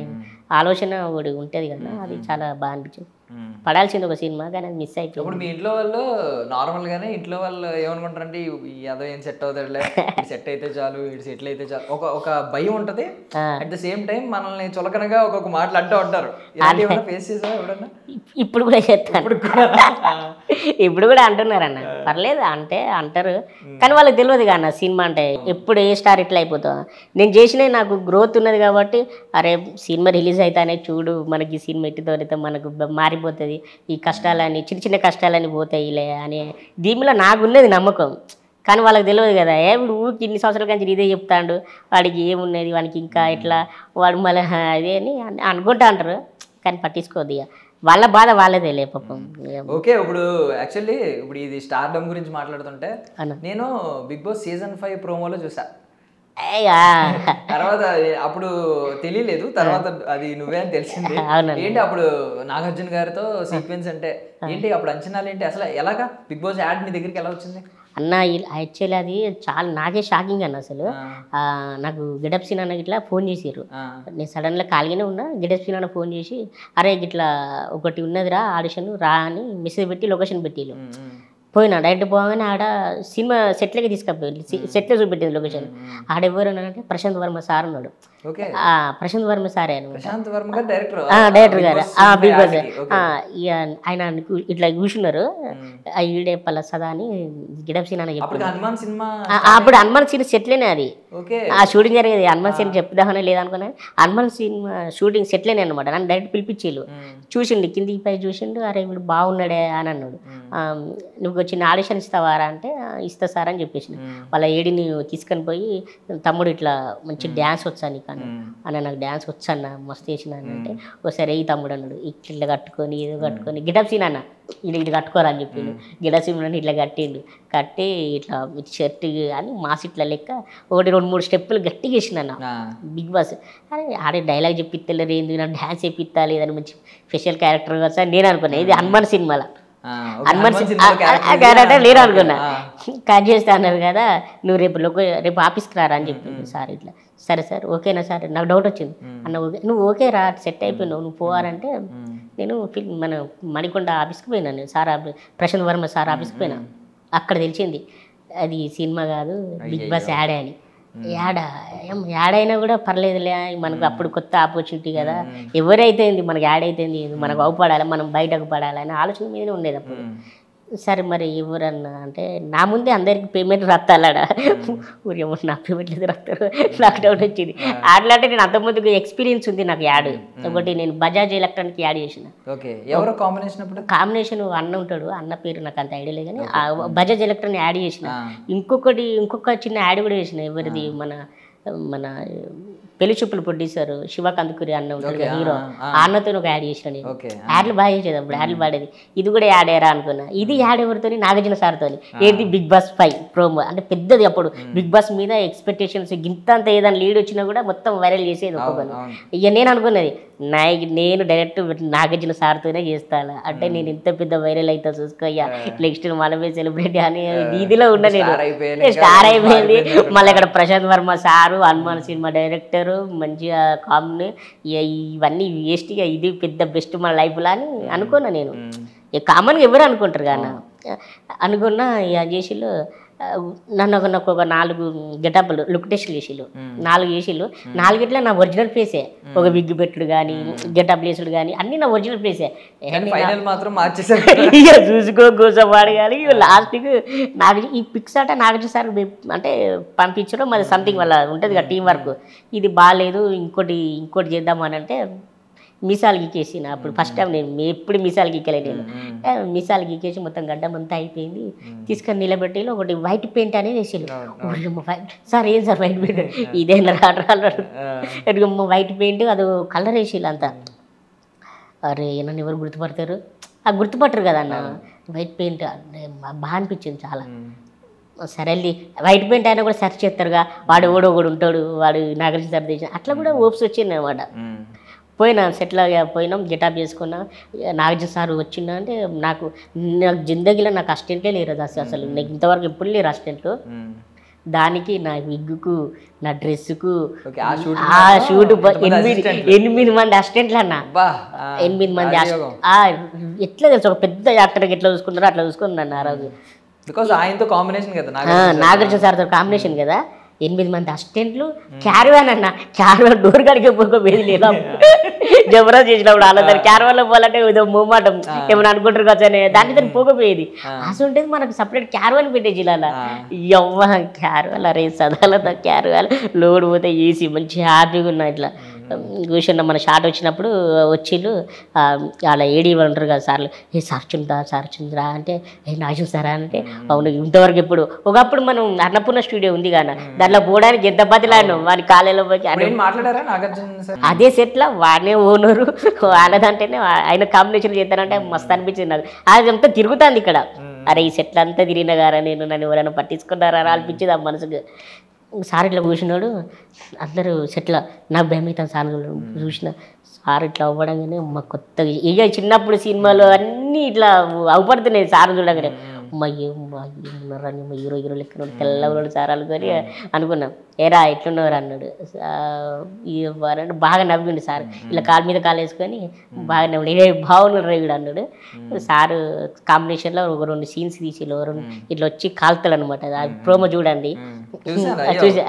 ఆలోచన ఒకటి ఉంటుంది కదా, అది చాలా బాగా అనిపించింది. పడాల్సింది ఒక సినిమా కానీ అది మిస్ అయిపోయింది. ఇప్పుడు మీ ఇంట్లో వాళ్ళు నార్మల్ గానే ఇంట్లో వాళ్ళు ఏమనుకుంటారంటే అదో ఏం సెట్ అవుతాడులే, సెట్ అయితే చాలు, ఇటు సెటిల్ అయితే చాలు, ఒక భయం ఉంటది. అట్ ద సేమ్ టైం మనల్ని చులకనగా ఒక్కొక్క మాటలు అంటూ ఉంటారు. ఫేస్ చేసావా ఎవడన్నా? ఇప్పుడు కూడా చేస్తాను, ఇప్పుడు కూడా అంటున్నారు అన్న. పర్లేదు అంటే అంటారు, కానీ వాళ్ళకి తెలియదు కదా అన్న సినిమా అంటే ఎప్పుడు ఏ స్టార్ ఇట్లా అయిపోతా. నేను చేసినవి నాకు గ్రోత్ ఉన్నది కాబట్టి అరే సినిమా రిలీజ్ అవుతానే చూడు, మనకి ఈ సినిమా ఎట్టితో మనకు మారిపోతుంది, ఈ కష్టాలని చిన్న చిన్న కష్టాలని పోతాయిలే అనే దీనిలో నాకు ఉన్నది నమ్మకం. కానీ వాళ్ళకి తెలియదు కదా, ఇప్పుడు ఊరికి ఇన్ని సంవత్సరాల కానీ ఇదే చెప్తాడు, వాడికి ఏమున్నది, వాడికి ఇంకా ఇట్లా వాడు మళ్ళీ అదే అని అనుకుంటా అంటారు. కానీ పట్టించుకోద్దు, ఇక వాళ్ళ బాధ వాళ్ళదే లే పాపం. ఓకే, ఇప్పుడు యాక్చువల్లీ ఇప్పుడు ఇది స్టార్డమ్ గురించి మాట్లాడుతుంటే నేను బిగ్ బాస్ సీజన్ 5 ప్రోమోలో చూసా. తర్వాత అప్పుడు తెలియలేదు, తర్వాత అది నువ్వే అని తెలిసింది. ఏంటి అప్పుడు నాగార్జున గారితో సీక్వెన్స్ అంటే ఏంటి, అప్పుడు అంచనాలు ఏంటి, అసలు ఎలాగా బిగ్ బాస్ యాడ్ నీ దగ్గరికి ఎలా వచ్చింది అన్న? యాక్చువల్లీ అది చాలా నాకే షాకింగ్ అన్న. అసలు నాకు గెటప్ సీన్ అన్న ఇట్లా ఫోన్ చేసారు. నేను సడన్గా ఖాళీగానే ఉన్నా, గెటప్ సీన్ అన్న ఫోన్ చేసి అరే ఇట్లా ఒకటి ఉన్నదిరా ఆడిషన్ రా అని మెసేజ్ పెట్టి లొకేషన్ పెట్టిళ్ళు. పోయినా డైరెక్ట్ పోగానే ఆడ సినిమా సెట్లకి తీసుకపోయి సెట్లో చూపెట్టింది లొకేషన్. ఆడెవరు అంటే ప్రశాంత్ వర్మ సార్ ఉన్నాడు. ప్రశాంత్ వర్మ సారే డైరెక్టర్ గారు బిగ్ బాస్. ఆయన ఇట్లా కూర్చున్నారు, ఈడే పలసదా అని గిడప్ సీన్ అని చెప్పారు. అప్పుడు హనుమాన్ సీన్ సెట్లేనే అది, ఆ షూటింగ్ జరిగేది. హనుమాన్ సీన్ చెప్దామని లేదనుకున్నా, హనుమాన్ సినిమా షూటింగ్ సెట్లేనే అనమాట. నన్ను డైరెక్ట్ పిలిపించేళ్ళు, చూసిండు కిందికి పై చూసిండు, అరే వీడు బాగున్నాడే అని అన్నాడు. నువ్వు వచ్చిన ఆడిషన్ ఇస్తావారా అంటే ఇస్తా సార్ అని చెప్పేసి వాళ్ళ ఏడిని తీసుకొని పోయి తమ్ముడు ఇట్లా మంచి డ్యాన్స్ వచ్చా నీకు అన్న, నాకు డ్యాన్స్ వచ్చాన్న మస్తు వేసిన అంటే ఒకసారి ఈ తమ్ముడు అన్నాడు, ఇట్లా కట్టుకొని ఏదో కట్టుకొని గిటప్ సీన్ అన్న ఇట్లా కట్టుకోరా అని చెప్పిండు. గిటప్ సీన్ అని ఇట్లా కట్టిండు, కట్టి ఇట్లా షర్ట్ అని మాస్ ఇట్లా లెక్క 1-2-3 స్టెప్పులు గట్టిగా వేసిన అన్న బిగ్ బాస్. అరే ఆడే డైలాగ్ చెప్పిస్తలేరు ఏంది, నాకు డ్యాన్స్ చెప్పిస్తా లేదని మంచి స్పెషల్ క్యారెక్టర్ వచ్చా నేను అనుకున్నాను. ఇది హనుమాన్ సినిమాలో అంటే లేరు అనుకున్నా. కట్ చేస్తా అన్నారు కదా, నువ్వు రేపు ఆఫీస్కి రారా అని చెప్పింది సార్. ఇట్లా సరే సార్ ఓకేనా సార్, నాకు డౌట్ వచ్చింది అన్న ఓకే, నువ్వు ఓకే రా సెట్ అయిపోయినావు, నువ్వు పోవాలంటే నేను మన మణికొండ ఆఫీస్కి పోయినా, నేను సార్ ప్రశాంత్ వర్మ సార్ ఆఫీస్కి పోయినా. అక్కడ తెలిసింది అది సినిమా కాదు బిగ్ బాస్ యాడే అని. యాడ్ అయినా కూడా పర్లేదులే, మనకు అప్పుడు కొత్త ఆపర్చునిటీ కదా, ఎవరైతే మనకు యాడ్ అయితే మనకు అవుపడాలి, మనం బయటకు పడాలి అనే ఆలోచన మీదనే ఉండేది అప్పుడు. సరే మరి ఎవరన్నా అంటే నా ముందే అందరికి పేమెంట్ రాస్తాడా, ఊరేమో నా పేమెంట్ లేదు రాస్తారు, నాకు డౌట్ వచ్చింది. అట్లా అంటే నేను అంతకుముందుకు ఎక్స్పీరియన్స్ ఉంది నాకు యాడ్. ఒకటి నేను బజాజ్ ఎలక్ట్రానిక్ యాడ్ చేసిన. కాంబినేషన్ అన్న ఉంటాడు, అన్న పేరు నాకు అంత ఐడియా లేదు కానీ బజాజ్ ఎలక్ట్రానిక్ యాడ్ చేసిన. ఇంకొక చిన్న యాడ్ కూడా చేసిన. ఎవరిది మన పెళ్లి చూపులు ప్రొడ్యూసర్ శివకాంతకురి అన్న ఉంటాడు కదా హీరో, అన్నతో ఒక యాడ్ చేసిన నేను. యాడ్లు బాగా చేసేది అప్పుడు, యాడ్లు పాడేది. ఇది కూడా యాడ్ అయ్యారా అనుకున్నా. ఇది యాడ్ ఎవరితో, నాగార్జున సార్తో. ఏంటి బిగ్ బాస్ 5 ప్రోమో అంటే పెద్దది అప్పుడు. బిగ్ బాస్ మీద ఎక్స్పెక్టేషన్స్ గింతంత ఏదైనా లీడ్ వచ్చినా కూడా మొత్తం వైరల్ చేసేది ఒక్కొక్కరు. ఇక నేను అనుకున్నది నేను డైరెక్ట్ నాగార్జున సార్తోనే చేస్తాను అంటే నేను ఇంత పెద్ద వైరల్ అవుతా చూసుకోయ్యా, నెక్స్ట్ మనమే సెలబ్రిటీ అని ఇదిలో ఉన్న నేను స్టార్ అయిపోయింది. మళ్ళీ ఇక్కడ Prashanth Varma sir, Hanuman cinema director, మంచిగా కామెడీ, ఇవన్నీ వేస్ట్గా ఇది పెద్ద బెస్ట్ మన లైఫ్లో అని అనుకున్నా నేను. కామన్గా ఎవరు అనుకుంటారు కానీ అనుకున్నా. ఇక చేసిళ్ళు నన్ను ఒక 4 గెటప్లు లుక్ టెస్ట్లు చేసిళ్ళు, 4 చేసిళ్ళు. 4గిట్లో నా ఒరిజినల్ ఫేసే, ఒక విగ్ పెట్టుడు కానీ గెటప్ వేసుడు కానీ అన్నీ నా ఒరిజినల్ ఫేసే. ఇక చూసుకో కూర్చోపాడు కానీ లాస్ట్కి నాకు ఈ పిక్స్ అంటే నాగార్జున సార్ అంటే పంపించడం మరి సంథింగ్ వల్ల ఉంటుంది కదా టీం వర్క్. ఇది బాగాలేదు ఇంకోటి చేద్దామని అంటే మీసాలు గీకేసిన. అప్పుడు ఫస్ట్ టైం నేను ఎప్పుడు మీసాలు గీకలేదు. నేను మీసాలు గీకేసి మొత్తం గడ్డం అంతా అయిపోయింది. తీసుకొని నిలబెట్టి ఒకటి వైట్ పెయింట్ అనేది వేసేది. సార్ ఏం సార్ వైట్ పెయింట్, ఇదేనా రాడు వైట్ పెయింట్ అది కలర్ వేసేది అంతా. అరే నన్ను ఎవరు గుర్తుపడతారు, గుర్తుపట్టరు కదా అన్న వైట్ పెయింట్. బాగా అనిపించింది చాలా. సరేలే వైట్ పెయింట్ అయినా కూడా సెర్చ్ చేస్తారుగా, వాడు ఒకడు ఉంటాడు, వాడు నాగార్జున సార్ చేసిన అట్లా కూడా ఓప్స్ వచ్చింది అనమాట. పోయినా సెటిల్ పోయినాం, గెటప్ చేసుకున్నా. నాగార్జున సార్ వచ్చిందా అంటే నాకు జిందగీలో నాకు అసిస్టెంట్లే లేరు అసలు నాకు ఇంతవరకు ఎప్పుడు లేరు అసిస్టెంట్లు. దానికి నా విగ్గుకు నా డ్రెస్సుకు ఆ షూట్ 8 మంది అసిస్టెంట్లు అన్న. 8 మంది ఎట్లా తెలుసు, ఒక పెద్ద యాక్టర్కి ఎట్లా చూసుకున్నారో అట్లా చూసుకున్నాను ఆ రోజు. నాగార్జున సార్తో కాంబినేషన్ కదా. 8 మంది అసిస్టెంట్లు, క్యారవాన్ అన్న. క్యారవాన్ డోర్ కాడికి పోకపోయేది లేదా జబర్దస్త్ చేసినప్పుడు అలా దాని క్యారవాన్లో పోవాలంటే ఏదో మూమాటం ఏమైనా అనుకుంటారు కదా అని దాన్ని దాన్ని పోకపోయేది. అసలు ఉంటుంది మనకు సపరేట్ క్యారవాన్ పెట్టే జిల్లాలో. ఎవ్వ క్యారవాన్ అరే సదాలతో క్యారవాన్ లోడ్ పోతే ఏసీ మంచి హ్యాపీగా ఉన్నా. ఇట్లా కూర్చున్న మన షాట్ వచ్చినప్పుడు వచ్చిళ్ళు అలా ఏడీ ఉంటారు కదా సార్లు, ఏ సార్ చుంద్రా అంటే ఏ నాజు సారా అంటే అవును ఇంతవరకు ఎప్పుడు. ఒకప్పుడు మనం అన్నపూర్ణ స్టూడియో ఉంది కానీ దాంట్లో పోవడానికి ఎంత బతిలాను వాడి కాలేలో పోయి మాట్లాడారా. అదే సెట్లో వాడినే ఓనరు వాళ్ళదంటేనే ఆయన కాంబినేషన్ చేస్తానంటే మస్తు అనిపించింది నాకు. అదంతా తిరుగుతుంది ఇక్కడ. అరే ఈ సెట్లు అంతా తిరిగిన గారా నేను, నన్ను ఎవరైనా పట్టించుకున్నారా అనిపించింది ఆ మనసుకు. సార్ ఇట్లా కూర్చున్నాడు, అందరూ సెట్ల నాకు భయం అవుతాను సార్ చూసిన. సార్ ఇట్లా అవ్వడంగానే మా కొత్తగా ఇక చిన్నప్పుడు సినిమాలో అన్నీ ఇట్లా అవపడుతున్నాయి సార్ చూడగానే. మా ఏమున్నారని మా హీరో లెక్క తెల్లవాడు సార్ అనుకొని అనుకున్నాం. ఏరా ఎట్లున్నవారు అన్నాడు. బాగా నవ్విండు సార్, ఇలా కాలు మీద కాలు వేసుకొని బాగా నవ్వుడు. ఏ బాగున్నాడు రేగుడు అన్నాడు. సారు కాంబినేషన్లో ఒక 2 సీన్స్ తీసి ఇట్లా వచ్చి కాలుతాడు అనమాట. అది ప్రోమో చూడండి, చూసి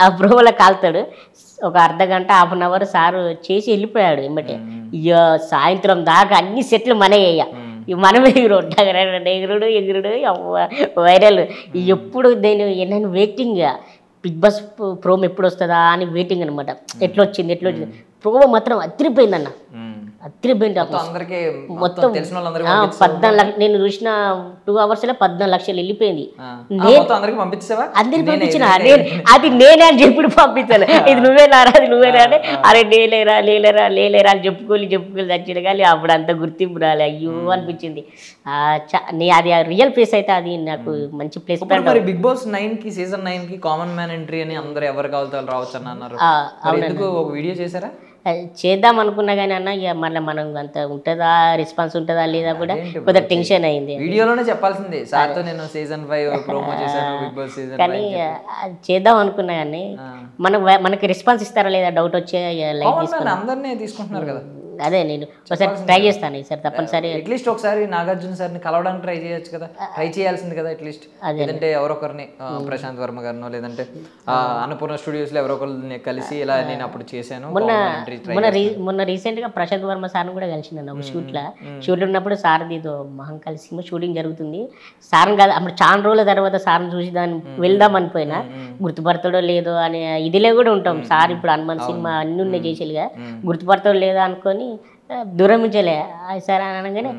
ఆ ప్రోమోలో కాలుతాడు. ఒక అర్ధగంట 1/2 అవర్ సారు చేసి వెళ్ళిపోయాడు ఎమ్మటే. ఇక సాయంత్రం దాకా అన్ని సెట్లు మనయ్యా, మనమే ఎగురుడు వైరల్. ఎప్పుడు నేను వెయిటింగ్ బిగ్ బాస్ ప్రోమో ఎప్పుడు వస్తుందా అని వెయిటింగ్ అనమాట. ఎట్లా వచ్చింది ప్రోమో మాత్రం అదిరిపోయిందన్న, అదిరిపోయింది. మొత్తం 14 లక్షలు నేను చూసిన 2 అవర్స్లో 14 లక్షలు వెళ్ళిపోయింది. అందరికి పంపించిన అది నేనే అని చెప్పి పంపించాను. ఇది నువ్వేనా అది నువ్వేనా అంటే అరే లేలేరా అని చెప్పుకోవాలి చచ్చిన కానీ అప్పుడు అంత గుర్తింపు రాలే. అయ్యో అనిపించింది. అది రియల్ ప్లేస్ అయితే అది నాకు మంచి ప్లేస్. బిగ్ బాస్ 9కి సీజన్ 9కి కామన్ మ్యాన్ ఎంట్రీ అని అందరూ ఎవరు కావాలి రావచ్చు అని అన్నారు. ఒక వీడియో చేశారా? చేద్దాం అనుకున్నా కానీ అన్న ఇక మళ్ళీ మనం అంత ఉంటుందా రెస్పాన్స్ ఉంటుందా లేదా కూడా కొద్దిగా టెన్షన్ అయింది. వీడియోలోనే చెప్పాల్సింది సార్తో నేను సీజన్ 5 ప్రోమో చేశాను బిగ్ బాస్ సీజన్ 5 కానీ చేద్దాం అనుకున్నా కానీ మనకి రెస్పాన్స్ ఇస్తారా లేదా డౌట్ వచ్చే లైక్ తీసుకున్నాను. అందరినీ తీసుకుంటున్నారు కదా. అదే నేను ఒకసారి ట్రై చేస్తాను ఈసారి తప్పనిసరి. అట్లీస్ట్ ఒకసారి నాగార్జున సార్ని కలవడానికి ట్రై చేయొచ్చు కదా, ట్రై చేయాల్సింది కదా అట్లీస్ట్. లేదంటే ఎవరొకరిని ప్రశాంత్ వర్మ గారినో లేదంటే అన్నపూర్ణ స్టూడియోస్లో ఎవరొకరిని కలిసి ఇలా నేను అప్పుడు చేశాను. మొన్న రీసెంట్గా ప్రశాంత్ వర్మ సార్ని కూడా కలిసిందన్న ఒక షూట్ ఉన్నప్పుడు సార్ది ఏదో మహం కలిసి షూటింగ్ జరుగుతుంది. సార్ని కాదు అప్పుడు చాలా రోజుల తర్వాత సార్ని చూసి దాన్ని వెళ్దాం అనిపోయినా గుర్తుపడతాడో లేదో అనే ఇదిలే కూడా ఉంటాం. సార్ ఇప్పుడు హనుమాన్ సినిమా అన్ని ఉన్నాయి చేసేలుగా గుర్తుపడతాడో లేదో అనుకొని దూరం నుంచేలే సార్ అని అనగానే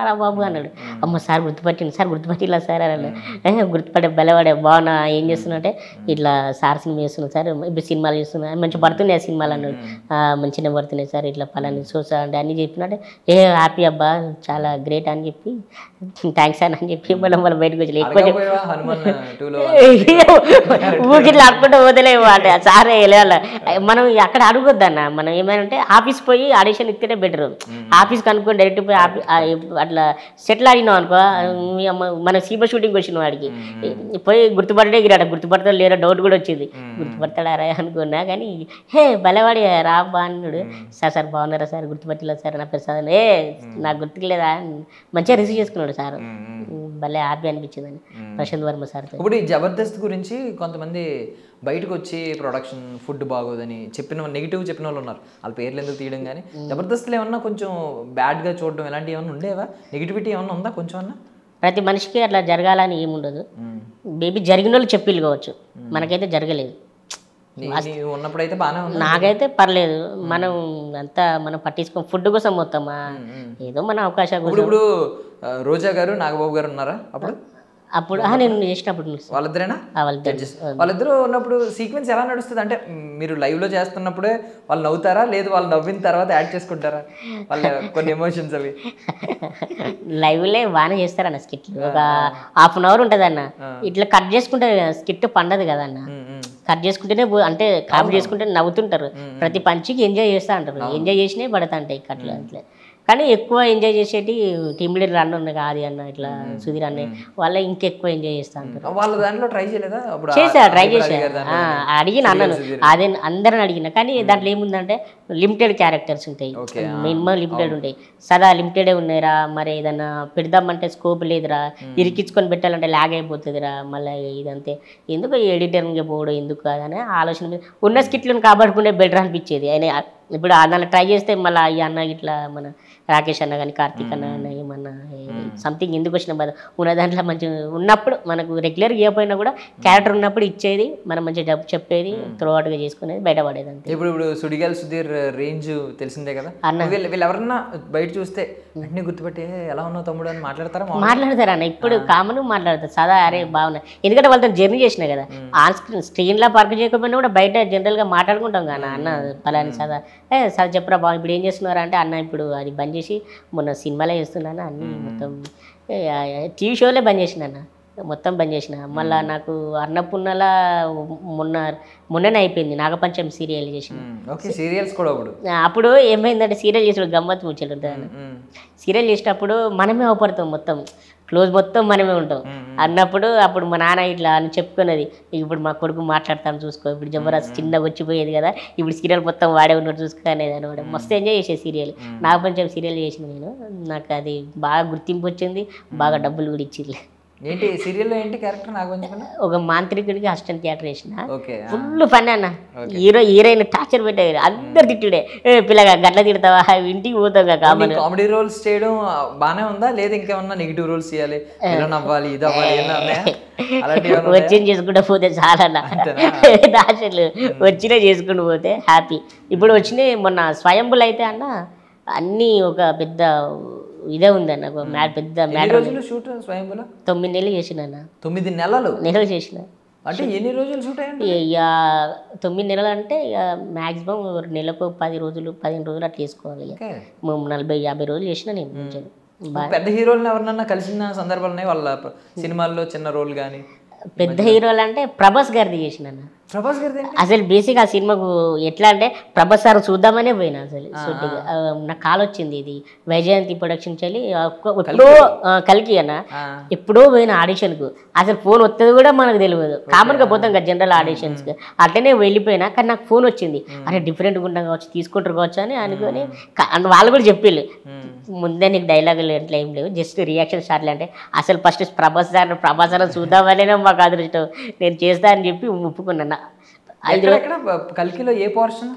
రా బాబు అన్నాడు. అమ్మ సార్ గుర్తుపట్టింది సార్ గుర్తుపట్టిలా సార్ అన్నాడు. గుర్తుపట్టే బలవాడే బాగున్నా ఏం చేస్తున్నట్టే ఇట్లా సార్ సినిమా చేస్తున్నాను సార్ ఇప్పుడు సినిమాలు చేస్తున్నా మంచి పడుతున్నాయి ఆ సినిమాలు అన్నాడు. మంచిగా పడుతున్నాయి సార్ ఇట్లా పలాని చూసా అంటే అన్నీ చెప్పినట్టే హ్యాపీ అబ్బా చాలా గ్రేట్ అని చెప్పి థ్యాంక్స్ అని చెప్పి మనం బయటకు వచ్చి ఎక్కువ ఊరికిట్లా అనుకుంటూ వదిలేవు అంటే సారే వెళ్ళాలి. మనం అక్కడ అడగొద్దన్న మనం ఏమైనా ఆఫీస్ పోయి ఆడిషన్ ఇస్తేనే బెటర్. ఆఫీస్కి అనుకోని డైరెక్ట్ పోయి అట్లా సెటిల్ ఆడినాం అనుకో మన సీబా షూటింగ్కి వచ్చిన వాడికి పోయి గుర్తుపడే గిరాట గుర్తుపడతాడు లేదా డౌట్ కూడా వచ్చింది గుర్తుపడతాడా రా అనుకున్నా. కానీ భలేవాడి రా బా అన్నాడు. సార్ బాగున్నారా సార్ గుర్తుపట్టలేదు సార్ నా పేరు సార్ నాకు గుర్తులేదా మంచిగా రిసీవ్ చేసుకున్నాడు సార్. భలే హ్యాపీ అనిపించిందని ప్రశాంత్ వర్మ సార్. ఇప్పుడు ఈ జబర్దస్త్ గురించి కొంతమంది బయటకు వచ్చి ప్రొడక్షన్ ఫుడ్ బాగోదని నెగిటివ్ చెప్పిన వాళ్ళు ఉన్నారు. వాళ్ళ పేర్లు ఎందుకు తీయడం కానీ జబర్దస్త్లో ఏమన్నా కొంచెం బ్యాడ్గా చూడడం ఇలాంటివి ఏమన్నా ఉండేవా? నెగిటివిటీ ఏమన్నా ఉందా కొంచెం అన్నా? ప్రతి మనిషికి అట్లా జరగాలని ఏముండదు. మేబీ జరిగిన వాళ్ళు చెప్పి కావచ్చు, మనకైతే జరగలేదు. ఉన్నప్పుడైతే బాగానే ఉంది, నాకైతే పర్లేదు. మనం అంతా మనం పట్టించుకోం ఫుడ్ కోసం మొత్తమా ఏదో మన అవకాశం. ఇప్పుడు రోజా గారు నాగబాబు గారు ఉన్నారా అప్పుడు నేను చేసినప్పుడు వాళ్ళిద్దరేనా? వాళ్ళిద్దరూ ఉన్నప్పుడు సీక్వెన్స్ ఎలా నడుస్తుంది అంటే మీరు లైవ్ లో చేస్తున్నప్పుడే వాళ్ళు నవ్వుతారా లేదు వాళ్ళు నవ్విన తర్వాత యాడ్ చేసుకుంటారా వాళ్ళ కొన్ని ఎమోషన్స్ అవి? లైవ్లే బాగానే చేస్తారన్న స్కిట్. ఒక ½ అవర్ ఉంటుంది అన్న. ఇట్లా కట్ చేసుకుంటే స్కిట్ పండదు కదా అన్న. కట్ చేసుకుంటేనే అంటే కామెడీ చేసుకుంటే నవ్వుతుంటారు. ప్రతి పంచికి ఎంజాయ్ చేస్తూ అంటారు. ఎంజాయ్ చేసినే పడతా ఉంటాయి అట్లా అట్లా. కానీ ఎక్కువ ఎంజాయ్ చేసేటి టీమ్ లీడర్ అన్న ఉన్నాయి ఆది అన్న ఇట్లా సుధీర్ అన్న వాళ్ళ ఇంకెక్కువ ఎంజాయ్ చేస్తా ఉంటారు. వాళ్ళ దాంట్లో ట్రై చేయలేదా? ట్రై చేసా అడిగిన అన్నను అదే అందరిని అడిగిన. కానీ దాంట్లో ఏముందంటే లిమిటెడ్ క్యారెక్టర్స్ ఉంటాయి, మినిమం లిమిటెడ్ ఉంటాయి. సదా లిమిటెడే ఉన్నాయిరా, మరి ఏదన్నా పెడదామంటే స్కోప్ లేదురా, ఇరికించుకొని పెట్టాలంటే లాగ్ అయిపోతుందిరా, మళ్ళీ ఇదంతే ఎందుకు ఎడిటర్గా పోవడం ఎందుకు కాదని ఆలోచన మీద ఉన్న స్కిట్లను కాపాడుకుంటే బెటర్ అనిపించేది. ఆయన ఇప్పుడు దాన్ని ట్రై చేస్తే మళ్ళీ ఈ అన్న ఇట్లా మన రాకేష్ అన్న కానీ కార్తీక్ అన్న ఏమన్నా సంథింగ్ ఎందుకు వచ్చిన బాధ ఉన్న దాంట్లో మంచి ఉన్నప్పుడు మనకు రెగ్యులర్గా ఇవ్వకపోయినా కూడా క్యారెక్టర్ ఉన్నప్పుడు ఇచ్చేది మనం మంచిగా చెప్పేది త్రూ అవుట్గా చేసుకునేది బయటపడేది అంతే. ఇప్పుడు సుడిగాల్ సుధీర్ రేంజ్ తెలిసిందే కదా అన్న. వీళ్ళు ఎవరన్నా బయట చూస్తే అన్ని గుర్తుపెట్టి ఎలా ఉన్నావు తమ్ముడు అని మాట్లాడతారా అన్న? ఇప్పుడు కామన్ మాట్లాడతారు సదా అరే బాగున్నా, ఎందుకంటే వాళ్ళతో జర్నీ చేసినా కదా. ఆన్ స్క్రీన్లో పార్క్ చేయకపోయినా కూడా బయట జనరల్గా మాట్లాడుకుంటాం కదా అన్న పలాని సదా సార్ చెప్పరా బాగు ఇప్పుడు ఏం చేస్తున్నారా అంటే అన్న ఇప్పుడు అది బంద్ చేసి మొన్న సినిమాలో చేస్తున్నాను అన్నీ మొత్తం టీవీ షోలే బంద్ చేసిన అన్న, మొత్తం బంద్ చేసిన. మళ్ళీ నాకు అన్నపూర్ణలా మొన్ననే అయిపోయింది నాగపంచమి సీరియల్ చేసిన. అప్పుడు ఏమైందంటే సీరియల్ చేసిన గమ్మత్తు ముచ్చలు ఉంటుంది అన్న. సీరియల్ చేసేటప్పుడు మనమే అవపడతాం, మొత్తం క్లోజ్ మొత్తం మనమే ఉంటాం అన్నప్పుడు అప్పుడు మా నాన్న ఇట్లా అని చెప్పుకున్నది ఇప్పుడు మా కొడుకు మాట్లాడతాను చూసుకో, ఇప్పుడు జబర్దస్త్ చిన్నగా వచ్చిపోయేది కదా ఇప్పుడు సీరియల్ మొత్తం వాడే ఉన్నట్టు చూసుకో అనేది అనమాట. మస్తు ఎంజాయ్ చేసే సీరియల్ నాగపంచమి సీరియల్ చేసిన నేను. నాకు అది బాగా గుర్తింపు వచ్చింది, బాగా డబ్బులు కూడా ఇచ్చింది. ఏంటి సీరియల్లో ఏంటి క్యారెక్టర్? నాగపంచమి ఒక మాంత్రికుడికి అసిస్టెంట్ క్యారెక్టర్ వేసిన. ఫుల్ ఫన్ అన్న. హీరోయిన్ టార్చర్ పెట్టేది, అందరు తిట్టుడే పిల్లగా గట్ల తిడతావా ఇంటికి పోతాం కామన్. కామెడీ రోల్స్ చేయడం బానే ఉందా లేదా ఇంకేమన్నా నెగిటివ్ రోల్స్ చేయాలి నవ్వాలి ఇది అవ్వాలి వచ్చిన చేసుకుంటూ పోతే చాలా టార్చర్లు వచ్చినా చేసుకుంటూ పోతే హ్యాపీ. ఇప్పుడు వచ్చినాయి మొన్న స్వయంబులు అయితే అన్న అన్నీ ఒక పెద్ద ఇదే ఉందన్న పెద్ద షూట్ స్వయంబులో 9 నెలలు చేసిన. 9 నెలలు చేసిన అంటే ఎన్ని రోజులు షూట్ అయ్యింది? ఇక 9 నెలలు అంటే ఇక మ్యాక్సిమం నెలకు 10 రోజులు 15 రోజులు అట్లా చేసుకోవాలి. ఇక 40-50 రోజులు చేసిన నేను. పెద్ద హీరోలను ఎవరినన్నా కలిసిన సందర్భాలు ఉన్నాయి వాళ్ళ సినిమాల్లో చిన్న రోల్ కానీ? పెద్ద హీరోలు అంటే ప్రభాస్ గారిది చేసిన. ప్రభాస్ గారిది అసలు బేసిక్ ఆ సినిమాకు ఎట్లా అంటే ప్రభాస్ సార్ చూద్దామనే పోయినా అసలు షూటింగ్. నాకు కాల్ వచ్చింది, ఇది వైజయంతి ప్రొడక్షన్ చెల్లి ఎప్పుడో కలికి అన్న ఎప్పుడో పోయిన ఆడిషన్కు. అసలు ఫోన్ వస్తుంది కూడా మనకు తెలియదు, కామన్గా పోతాం కదా జనరల్ ఆడిషన్స్కి, అట్లనే వెళ్ళిపోయినా. కానీ నాకు ఫోన్ వచ్చింది, అరే డిఫరెంట్గా ఉంటాం కావచ్చు, తీసుకుంటారు కావచ్చు అని అనుకొని వాళ్ళు కూడా చెప్పిళ్ళు. ముందే నీకు డైలాగులు ఎట్లా ఏం లేవు, జస్ట్ రియాక్షన్ స్టార్ట్లే అంటే అసలు ఫస్ట్ ప్రభాస్ సార్ చూద్దామనే మాకు అదృష్టం, నేను చేస్తా అని చెప్పి ఒప్పుకున్నాను. కల్కిలో ఏ పోర్షన్?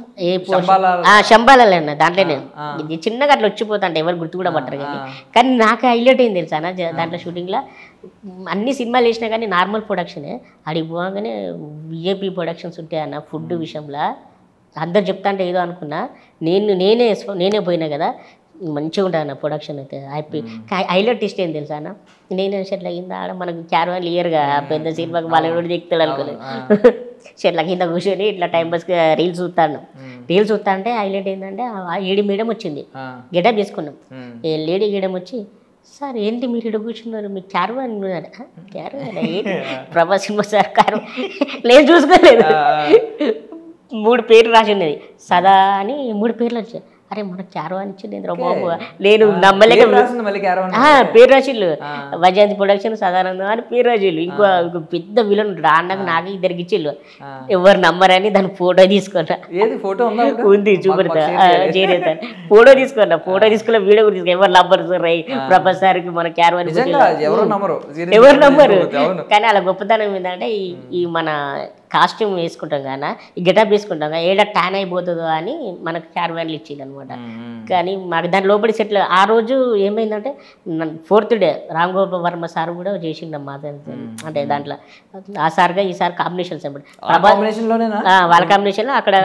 శంబాలలో అన్న దాంట్లోనే ఇది చిన్నగా అట్లా వచ్చిపోతా ఎవరు గుర్తు కూడా పట్టరు. కానీ నాకు హైలైట్ అయింది తెలుసా అన్న దాంట్లో షూటింగ్లో. అన్ని సినిమాలు వేసినా కానీ నార్మల్ ప్రొడక్షనే, అడిగి పోగానే విఏపీ ప్రొడక్షన్స్ ఉంటాయి అన్న. ఫుడ్ విషయంలో అందరు చెప్తా అంటే ఏదో అనుకున్నా, నేనే పోయినా కదా, మంచిగా ఉంటుంది అన్న ప్రొడక్షన్ అయితే. హ్యాపీ హైలైట్ ఇష్టం ఏం తెలుసా అన్న, నేను షెట్ల కింద ఆడ మనకు క్యారవాన్ ఇయర్గా పెద్ద సినిమాకి వాళ్ళు దిక్కుతాడు అనుకోలేదు. షెట్ల కింద కూర్చొని ఇట్లా టైం పాస్కి రీల్స్ చూస్తాను. రీల్స్ చూస్తా అంటే హైలైట్ ఏంటంటే ఆ లేడీ మేడం వచ్చింది, గెటప్ చేసుకున్నాం. లేడీ మేడం వచ్చి, సార్ ఏంటి మీరు ఇక్కడ కూర్చున్నారు, మీకు క్యారవాన్ క్యారవాన్ ఏంటి ప్రభాస్ సినిమా సార్ క్యారవాన్ నేను చూసుకోలేదు. 3 పేర్లు రాసి ఉన్నది, సదా అని 3 పేర్లు వచ్చాయి. అరే మనకు క్యారవాన్ ఇచ్చింది బాబు, నేను నమ్మలేక పేరు రాసిళ్ళు. వైజయంతి ప్రొడక్షన్ సదానందం అని పేరు రాసిళ్ళు. ఇంకో పెద్ద విలన్ రాన్నాక నాకు ఇద్దరికి ఇచ్చిళ్ళు, ఎవరు నమ్మరని దాని ఫోటో తీసుకున్నా. ఉంది చూపెడతా, చేరేతా ఫోటో తీసుకున్నా. ఫోటో తీసుకున్న వీడియో కూడా తీసుకున్నా. ఎవరు నమ్మరు సార్ ప్రభాస్ సార్కి మన క్యారవాన్ ఎవరు నమ్మరు. కానీ అలా గొప్పతనం ఏంటంటే ఈ మన కాస్ట్యూమ్ వేసుకుంటాం కానీ, ఈ గెటప్ వేసుకుంటాం కానీ ఏడా ట్యాన్ అయిపోతుందో అని మనకు క్యారవాన్లు ఇచ్చింది అనమాట. కానీ మాకు దాని లోపలి సెట్లు ఆ రోజు ఏమైందంటే 4th day Ram Gopal Varma sir కూడా చేసిండు మా అంటే దాంట్లో. ఆ సార్గా ఈసారి కాంబినేషన్స్ వాళ్ళ కాంబినేషన్లో అక్కడ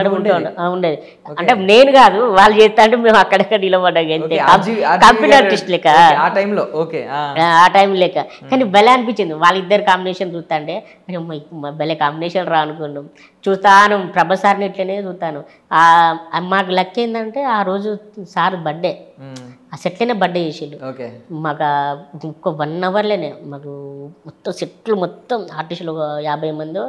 ఉండేది. అంటే నేను కాదు, వాళ్ళు చేస్తా అంటే మేము అక్కడక్కడ నిలబడ్డాం అంతే, కంపెనీ ఆర్టిస్ట్ లెక్క ఆ టైం లెక్క. కానీ భలే అనిపించింది వాళ్ళిద్దరు కాంబినేషన్ చూస్తా అంటే, భలే కాంబినేషన్ రా అనుకున్నాం. చూస్తాను ప్రభాస్ సార్ని ఇట్లనే చూస్తాను. మాకు లక్ ఏంటంటే ఆ రోజు సార్ బర్త్డే, ఆ సెట్లోనే బర్త్డే చేసిండు. మాకు ఇంకో 1 అవర్లోనే మాకు మొత్తం సెట్లు మొత్తం ఆర్టిస్టులు 50 మందో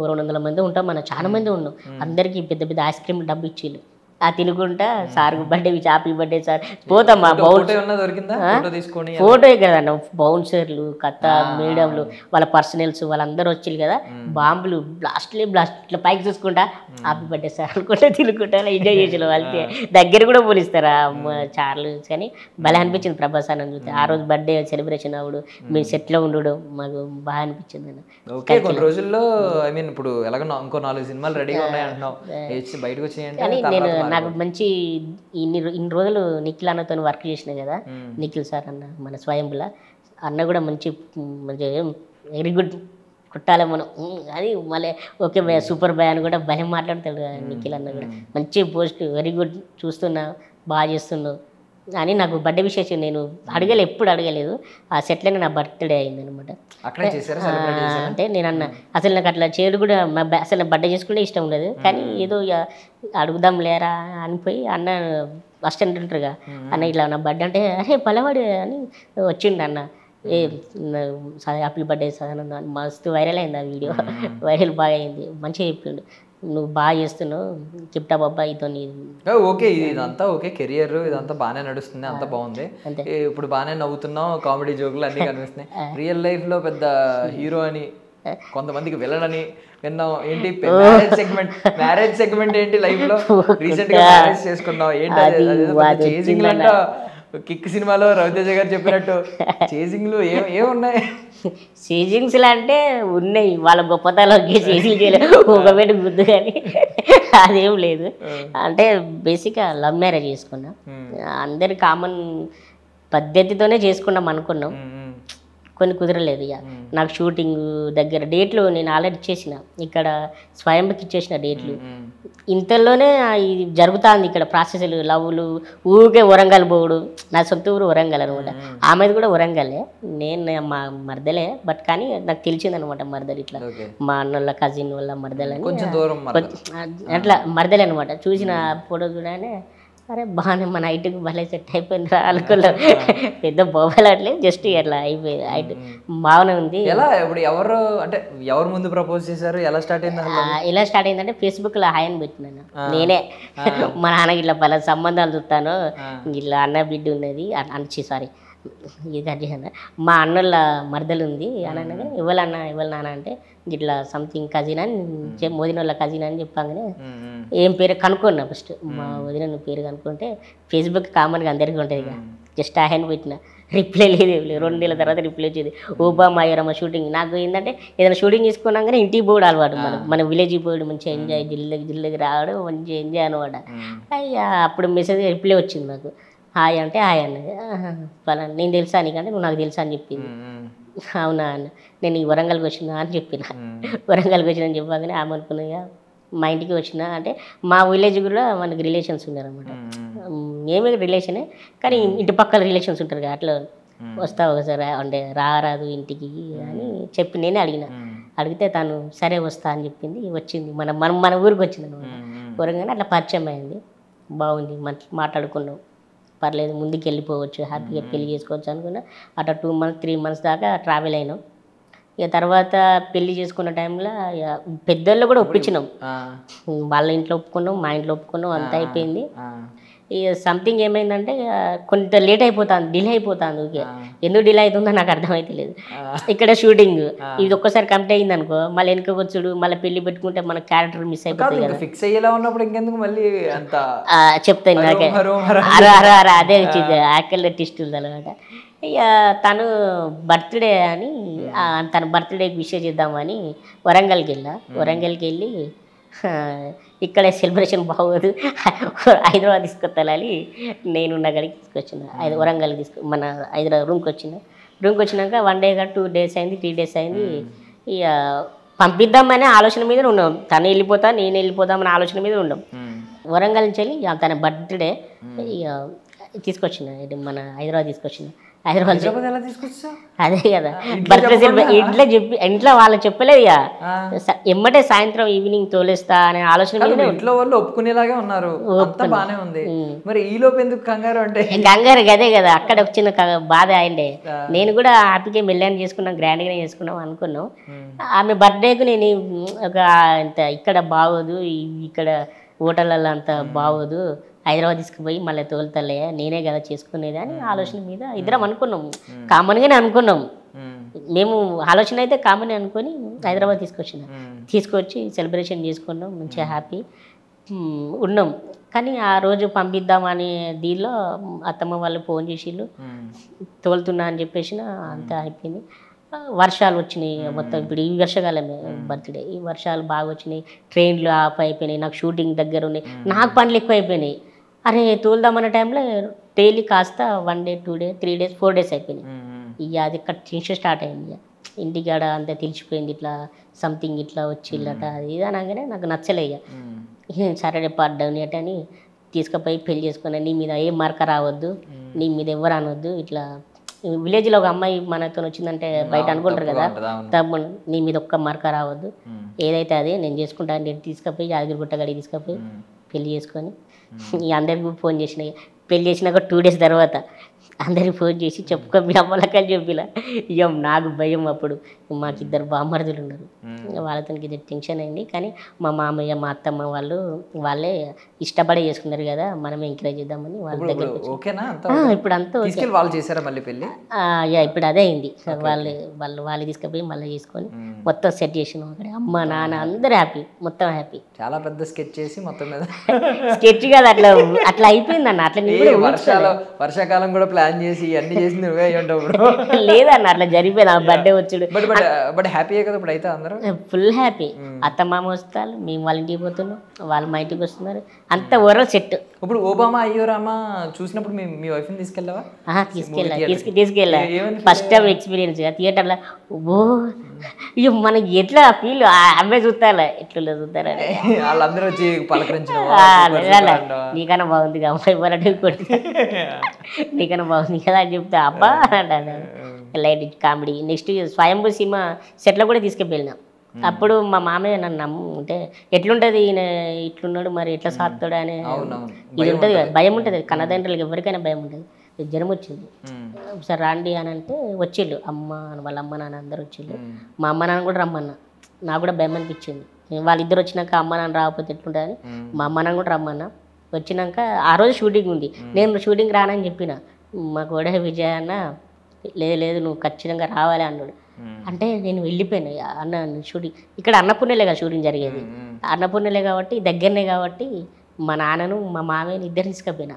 200 మంది ఉంటాం, మనం చాలా మంది ఉన్నాం. అందరికీ పెద్ద పెద్ద ఐస్ క్రీమ్ డబ్బు ఇచ్చిండు. ఆ తినుకుంటా సార్కు బర్త్డే హ్యాపీ బర్త్డే సార్ పోతాం. ఫోటో కదన్న, బౌన్సర్లు కథ మేడంలు వాళ్ళ పర్సనల్స్ వాళ్ళందరూ వచ్చింది కదా, బాంబులు బ్లాస్ట్ ఇట్లా పైకి చూసుకుంటా హ్యాపీ బర్త్డే సార్ అనుకుంటా తినుకుంటా ఎంజాయ్ చేసిన వాళ్ళకి దగ్గర కూడా పోలిస్తారా చార్లు. కానీ భలే అనిపించింది ప్రభాస్ అని చూస్తే. ఆ రోజు బర్త్డే సెలబ్రేషన్ అవ్వడు, మీ సెట్లో ఉండడం మాకు బాగా అనిపించింది అన్న. కొన్ని రోజుల్లో ఐ మీన్ ఇప్పుడు ఎలాగో ఇంకో 4 సినిమాలు రెడీగా ఉన్నాయి అంటున్నావు, బయటకు వచ్చేయండి. నేను నాకు మంచి ఇన్ని రోజులు నిఖిల్ అన్నతో వర్క్ చేసిన కదా, నిఖిల్ సార్ అన్న మన స్వయంబుల అన్న కూడా మంచి వెరీ గుడ్ కుట్టాలి మనం అది మళ్ళీ ఓకే భయ సూపర్ భయ అని కూడా భయం మాట్లాడతాడు నిఖిల్ అన్న కూడా. మంచి పోస్ట్ వెరీ గుడ్ చూస్తున్నా బాగా చేస్తున్నావు అని నాకు బర్త్డే విశేషం నేను ఎప్పుడు అడగలేదు. ఆ సెట్లోనే నా బర్త్డే అయింది అనమాట. అంటే నేను అన్న అసలు నాకు అట్లా చేయడు కూడా అసలు బర్త్డే చేసుకుంటే ఇష్టం ఉండదు, కానీ ఏదో అడుగుదాం లేరా అనిపోయి అన్న ఫస్ట్ అంటుంటారుగా అన్న ఇట్లా నా బర్త్డే అంటే అరే పలవాడు అని వచ్చిండు అన్న. హ్యాపీ బర్త్డే సదానంద మస్తు వైరల్ అయింది ఆ వీడియో, వైరల్ బాగా అయింది. మంచిగా చెప్పిండు, నువ్వు బాగా చేస్తున్నావు చెప్తా బాబా ఇతో. ఓకే ఇదంతా ఓకే కెరియర్ ఇదంతా బాగానే నడుస్తుంది, అంతా బాగుంది, ఇప్పుడు బాగానే నవ్వుతున్నావు, కామెడీ జోకులు అన్నీ కనిపిస్తున్నాయి. రియల్ లైఫ్ లో పెద్ద హీరో అని కొంతమందికి వెళ్ళడని విన్నాం. ఏంటి మ్యారేజ్ సెగ్మెంట్ ఏంటి లైఫ్ లో? రీసెంట్ గా మ్యారేజ్ చేసుకున్నావు ఏంటి? చేజింగ్ అంట కిక్ సినిమాలో రవితేజ గారు చెప్పినట్టు చేజింగ్లు ఏమున్నాయి? చేజింగ్స్ అంటే ఉన్నాయి, వాళ్ళ గొప్పతనంకి చేజింగ్ చేయలేదు ఒకవేళ గుర్తు, కానీ అదేం లేదు. అంటే బేసిక్గా లవ్ మ్యారేజ్ చేసుకున్నాం, అందరి కామన్ పద్ధతితోనే చేసుకున్నాం అనుకున్నాం. కొన్ని కుదరలేదు. ఇక నాకు షూటింగ్ దగ్గర డేట్లు నేను ఆల్రెడీ ఇచ్చేసిన, ఇక్కడ స్వయంకి ఇచ్చేసిన డేట్లు. ఇంతలోనే ఇది జరుగుతుంది ఇక్కడ ప్రాసెస్లు, లవ్లు, ఊరికే వరంగల్ పోవుడు. నా సొంత ఊరు వరంగల్ అనమాట, ఆమెది కూడా వరంగలే, నేను మా మరదలే. బట్ కానీ నాకు తెలిసింది అనమాట మరదలు ఇట్లా మా అన్నోళ్ళ కజిన్ వాళ్ళ మరదలని, అట్లా మరదలే అనమాట. చూసిన ఫోటో చూడగానే అరే బాగానే మన హైట్కి భలే సెట్ అయిపోయింది అనుకున్నాం. పెద్ద బొబ్బలట్లేదు, జస్ట్ అట్లా అయిపోయింది. హైట్ బాగానే ఉంది. ఎలా ఇప్పుడు ఎవరు ముందు ప్రపోజ్ చేశారు, ఎలా స్టార్ట్ అయింది అసలు? ఎలా స్టార్ట్ అయిందంటే ఫేస్బుక్లో హాయ్ అని పెట్టినాను నేనే. మా నాన్నకి ఇట్లా పలా సంబంధాలు చూస్తాను, ఇట్లా అన్న బిడ్డ ఉన్నది అని, సారీ ఇది అన్న మా అన్నోళ్ళ మరదలు ఉంది అని అనగా ఇవ్వాలన్నా నాన్న అంటే ఇట్లా సంథింగ్ కజిన్ అని వదిన వాళ్ళ కజిన్ అని చెప్పగానే ఏం పేరు కనుక్కున్నా. ఫస్ట్ మా వదిన పేరు కనుక్కుంటే ఫేస్బుక్ కామన్గా అందరికీ ఉంటుంది ఇక, జస్ట్ ఆయన పెట్టిన రిప్లై లేదు. 2 నెలల తర్వాత రిప్లై వచ్చేది, ఓబామా అయ్యారమ్మ షూటింగ్. నాకు ఏంటంటే ఏదైనా షూటింగ్ చేసుకున్నాగానే ఇంటికి పోవడం అలవాటు, మన విలేజ్కి పోవడం, మంచిగా ఎంజాయ్, జిల్లకి రావడం, మంచిగా ఎంజాయ్ అనమాట. అయ్యా అప్పుడు మెసేజ్ రిప్లై వచ్చింది నాకు, హాయ్ అంటే హాయ్ అన్నది. పలానా నేను తెలుసా నీకంటే నువ్వు నాకు తెలుసా అని చెప్పింది. అవునా అన్న, నేను ఈ వరంగల్కి వచ్చినా అని చెప్పిన. వరంగల్కి వచ్చిన అని చెప్పగానే ఆమె అనుకున్నా మా ఇంటికి వచ్చిన అంటే మా విలేజ్ కూడా మనకి రిలేషన్స్ ఉన్నారనమాట. ఏమి రిలేషనే కానీ ఇంటి పక్కల రిలేషన్స్ ఉంటారు కదా, అట్లా వస్తావు ఒకసారి అంటే రారాదు ఇంటికి అని చెప్పి నేనే అడిగితే తను సరే వస్తా అని చెప్పింది. వచ్చింది, మన ఊరికి వచ్చింది అనమాట. వరంగానే అట్లా పరిచయం అయింది, బాగుంది, మాట్లాడుకున్నాం, పర్లేదు ముందుకు వెళ్ళిపోవచ్చు, హ్యాపీగా పెళ్లి చేసుకోవచ్చు అనుకున్నా. అట్లా 2 months 3 months దాకా ట్రావెల్ అయినాం. ఇక తర్వాత పెళ్లి చేసుకున్న టైంలో ఇక పెద్దోళ్ళు కూడా ఒప్పించినాం, వాళ్ళ ఇంట్లో ఒప్పుకున్నాం, మా ఇంట్లో ఒప్పుకున్నాం, అంతా అయిపోయింది. ఇక సంథింగ్ ఏమైందంటే కొంత లేట్ అయిపోతుంది, డిలే అయిపోతుంది. ఓకే ఎందుకు డిలే అవుతుందో నాకు అర్థమైతే లేదు. ఇక్కడ షూటింగ్ ఇది ఒక్కసారి కంప్లీట్ అయింది అనుకో, మళ్ళీ వెనుక వచ్చుడు, మళ్ళీ పెళ్లి పెట్టుకుంటే మన క్యారెక్టర్ మిస్ అయిపోతుంది కదా. ఫిక్స్ అయ్యేలా ఉన్నప్పుడు ఇంకెందుకు మళ్ళీ అంత చెప్తాను నాకే అదే వచ్చింది యాక్చువల్ టిస్టులు అనమాట. ఇక తను బర్త్డే అని తన బర్త్డేకి విష్ చేద్దామని వరంగల్కి వెళ్ళి ఇక్కడే సెలబ్రేషన్ బాగోదు, హైదరాబాద్ తీసుకొస్తాలి, నేను ఉన్న గడికి తీసుకొచ్చిన వరంగల్కి మన హైదరాబాద్ రూమ్కి వచ్చినాక 1 day 2 days అయింది, 3 days అయింది. ఇక పంపిద్దామనే ఆలోచన మీద ఉన్నాం, తను వెళ్ళిపోతా నేను వెళ్ళిపోతామనే ఆలోచన మీద ఉన్నాం. వరంగల్ నుంచి వెళ్ళి తన బర్త్డే ఇక తీసుకొచ్చిన, మన హైదరాబాద్ తీసుకొచ్చిన. హైదరాబాద్ ఎలా తీసుకొచ్చా అదే కదా బర్త్డే ఇంట్లో ఇంట్లో వాళ్ళు చెప్పలేదు ఇక, ఎమ్మటే సాయంత్రం ఈవినింగ్ తోలేస్తా అనే ఆలోచన మీద ఇంట్లో వాళ్ళు ఒప్పుకునేలాగా ఉన్నారు, బానే ఉంది. మరి ఈ లోపు ఎందుకు కంగారు అంటే? కంగారు అదే కదా, అక్కడ వచ్చిన బాధ అయిండే. నేను కూడా హ్యాపీగా మెల్లని చేసుకున్నాం, గ్రాండ్గానే చేసుకున్నాం అనుకున్నాం. ఆమె బర్త్డేకు నేను ఇక్కడ బాగోదు, ఇక్కడ హోటళ్ళల్లో అంత బాగోదు, హైదరాబాద్ తీసుకుపోయి మళ్ళీ తోలుతలే, నేనే కదా చేసుకునేది అని ఆలోచన మీద ఇద్దరం అనుకున్నాం, కామన్గానే అనుకున్నాం. మేము ఆలోచన అయితే కామన్ అనుకొని హైదరాబాద్ తీసుకొచ్చి సెలబ్రేషన్ చేసుకున్నాం, మంచిగా హ్యాపీ ఉన్నాం. కానీ ఆ రోజు పంపిద్దామని దీనిలో అత్తమ్మ వాళ్ళు ఫోన్ చేసిళ్ళు, తోలుతున్నా అని చెప్పేసి అంతా అయిపోయింది. వర్షాలు వచ్చినాయి మొత్తం, ఇప్పుడు ఈ వర్షాకాలమే బర్త్డే, ఈ వర్షాలు బాగా వచ్చినాయి, ట్రైన్లు ఆఫ్ అయిపోయినాయి, నాకు షూటింగ్ దగ్గర ఉన్నాయి, నాకు పనులు ఎక్కువ అయిపోయినాయి. అరే తోలుదామన్న టైంలో డైలీ కాస్త 1 day 2 days 3 days 4 days అయిపోయినాయి. ఇక అది ఇక్కడ టెన్షన్ స్టార్ట్ అయింది, ఇంటికాడ అంతా తెలిసిపోయింది, ఇట్లా సంథింగ్ ఇట్లా వచ్చిల్లట అది ఇది అనగానే నాకు నచ్చలే. ఇక సరే పడ్డాను అని తీసుకుపోయి పెళ్లి చేసుకున్నా. నీ మీద ఏ మార్క రావద్దు, నీ మీద ఎవరు అనవద్దు, ఇట్లా విలేజ్లో ఒక అమ్మాయి మనతో వచ్చిందంటే బయట అనుకుంటారు కదా, తమ్ముడు నీ మీద ఒక్క మార్క రావద్దు, ఏదైతే అదే నేను చేసుకుంటాను. నేను తీసుకుపోయి యాదగిరిగుట్ట గడికి తీసుకుపోయి పెళ్లి చేసుకొని అందరికి ఫోన్ చేసినాయి. పెళ్లి చేసినాక 2 days తర్వాత అందరికి ఫోన్ చేసి చెప్పుకో మీ అమ్మలకని చెప్పిలా. ఇక నాకు భయం, అప్పుడు మాకు 2 బామ్మర్దులు ఉన్నారు, వాళ్ళతో ఇది టెన్షన్ అయింది. కానీ మా మామయ్య మా అత్తమ్మ వాళ్ళే ఇష్టపడే చేసుకున్నారు కదా, మనమే ఎంకరేజ్ చేద్దామని వాళ్ళ దగ్గర ఇప్పుడు అంతా ఇప్పుడు అదే అయింది. వాళ్ళు తీసుకుపోయి మళ్ళీ చేసుకొని మొత్తం సెట్ చేసినాం అక్కడ. అమ్మ నాన్న అందరూ హ్యాపీ, మొత్తం హ్యాపీ. చాలా పెద్ద స్కెచ్ చేసి మొత్తం మీద స్కెచ్ కాదు, అట్లా అయిపోయింది అన్న. అట్లా వర్షాకాలం కూడా ప్లాన్ చేసి అన్ని చేసి లేదన్న, అట్లా జరిగిపోయింది. ఆ బర్త్డే వచ్చాడు బట్ హ్యాపీయే కదా ఇప్పుడు అయితే అందరూ ఫుల్ హ్యాపీ. అత్త మామ వస్తారు, మేము వాళ్ళ ఇంటికి పోతున్నాం, వాళ్ళు మా ఇంటికి వస్తున్నారు, అంత ఓవరాల్ సెట్. ఇప్పుడు ఓబామా అయ్యో రామా చూసినప్పుడు మీ వైఫ్ ని తీసుకెళ్ళావా? తీసుకెళ్ళా ఫస్ట్ టైం ఎక్స్పీరియన్స్ థియేటర్లో. ఓ ఇక మనకి ఎట్లా ఫీల్, అమ్మాయి చూస్తారా ఎట్లా చూస్తారా, వాళ్ళందరూ వచ్చి పలకరించిన నీకన్నా బాగుంది అమ్మాయి పరటి నీకన్నా బాగుంది కదా అని చెప్తే అబ్బా అంటాను. Light comedy. నెక్స్ట్ స్వయంభూ సినిమా సెట్లో కూడా తీసుకెళ్ళినా, అప్పుడు మా మామయ్య నన్ను అంటే ఎట్లుంటది ఈయన ఇట్లున్నాడు మరి ఎట్లా సాగుతాడు అని ఇది ఉంటుంది కదా, భయం ఉంటుంది. కన్నదండ్రులకు ఎవరికైనా భయం ఉంటుంది. జ్వరం వచ్చింది, ఒకసారి రాండి అని అంటే వచ్చిళ్ళు. వాళ్ళ అమ్మ నాన్న అందరు వచ్చిళ్ళు. మా అమ్మ నాన్న కూడా రమ్మన్నా. నాకు కూడా భయం అనిపించింది. వాళ్ళిద్దరు వచ్చినాక అమ్మ నాన్న రాకపోతే ఎట్లుంటుందని మా అమ్మ నాన్న కూడా రమ్మన్నా. వచ్చినాక ఆ రోజు షూటింగ్ ఉంది. నేను షూటింగ్ రానని చెప్పిన. మా గోడ విజయ్ అన్న లేదు నువ్వు ఖచ్చితంగా రావాలి అన్నాడు. అంటే నేను వెళ్ళిపోయాను. అన్న షూటింగ్ ఇక్కడ అన్నపూర్ణలే కదా షూటింగ్ జరిగేది. అన్నపూర్ణలే కాబట్టి దగ్గరనే కాబట్టి మా నాన్నను మా మామయ్యని ఇద్దరు తీసుకుపోయినా.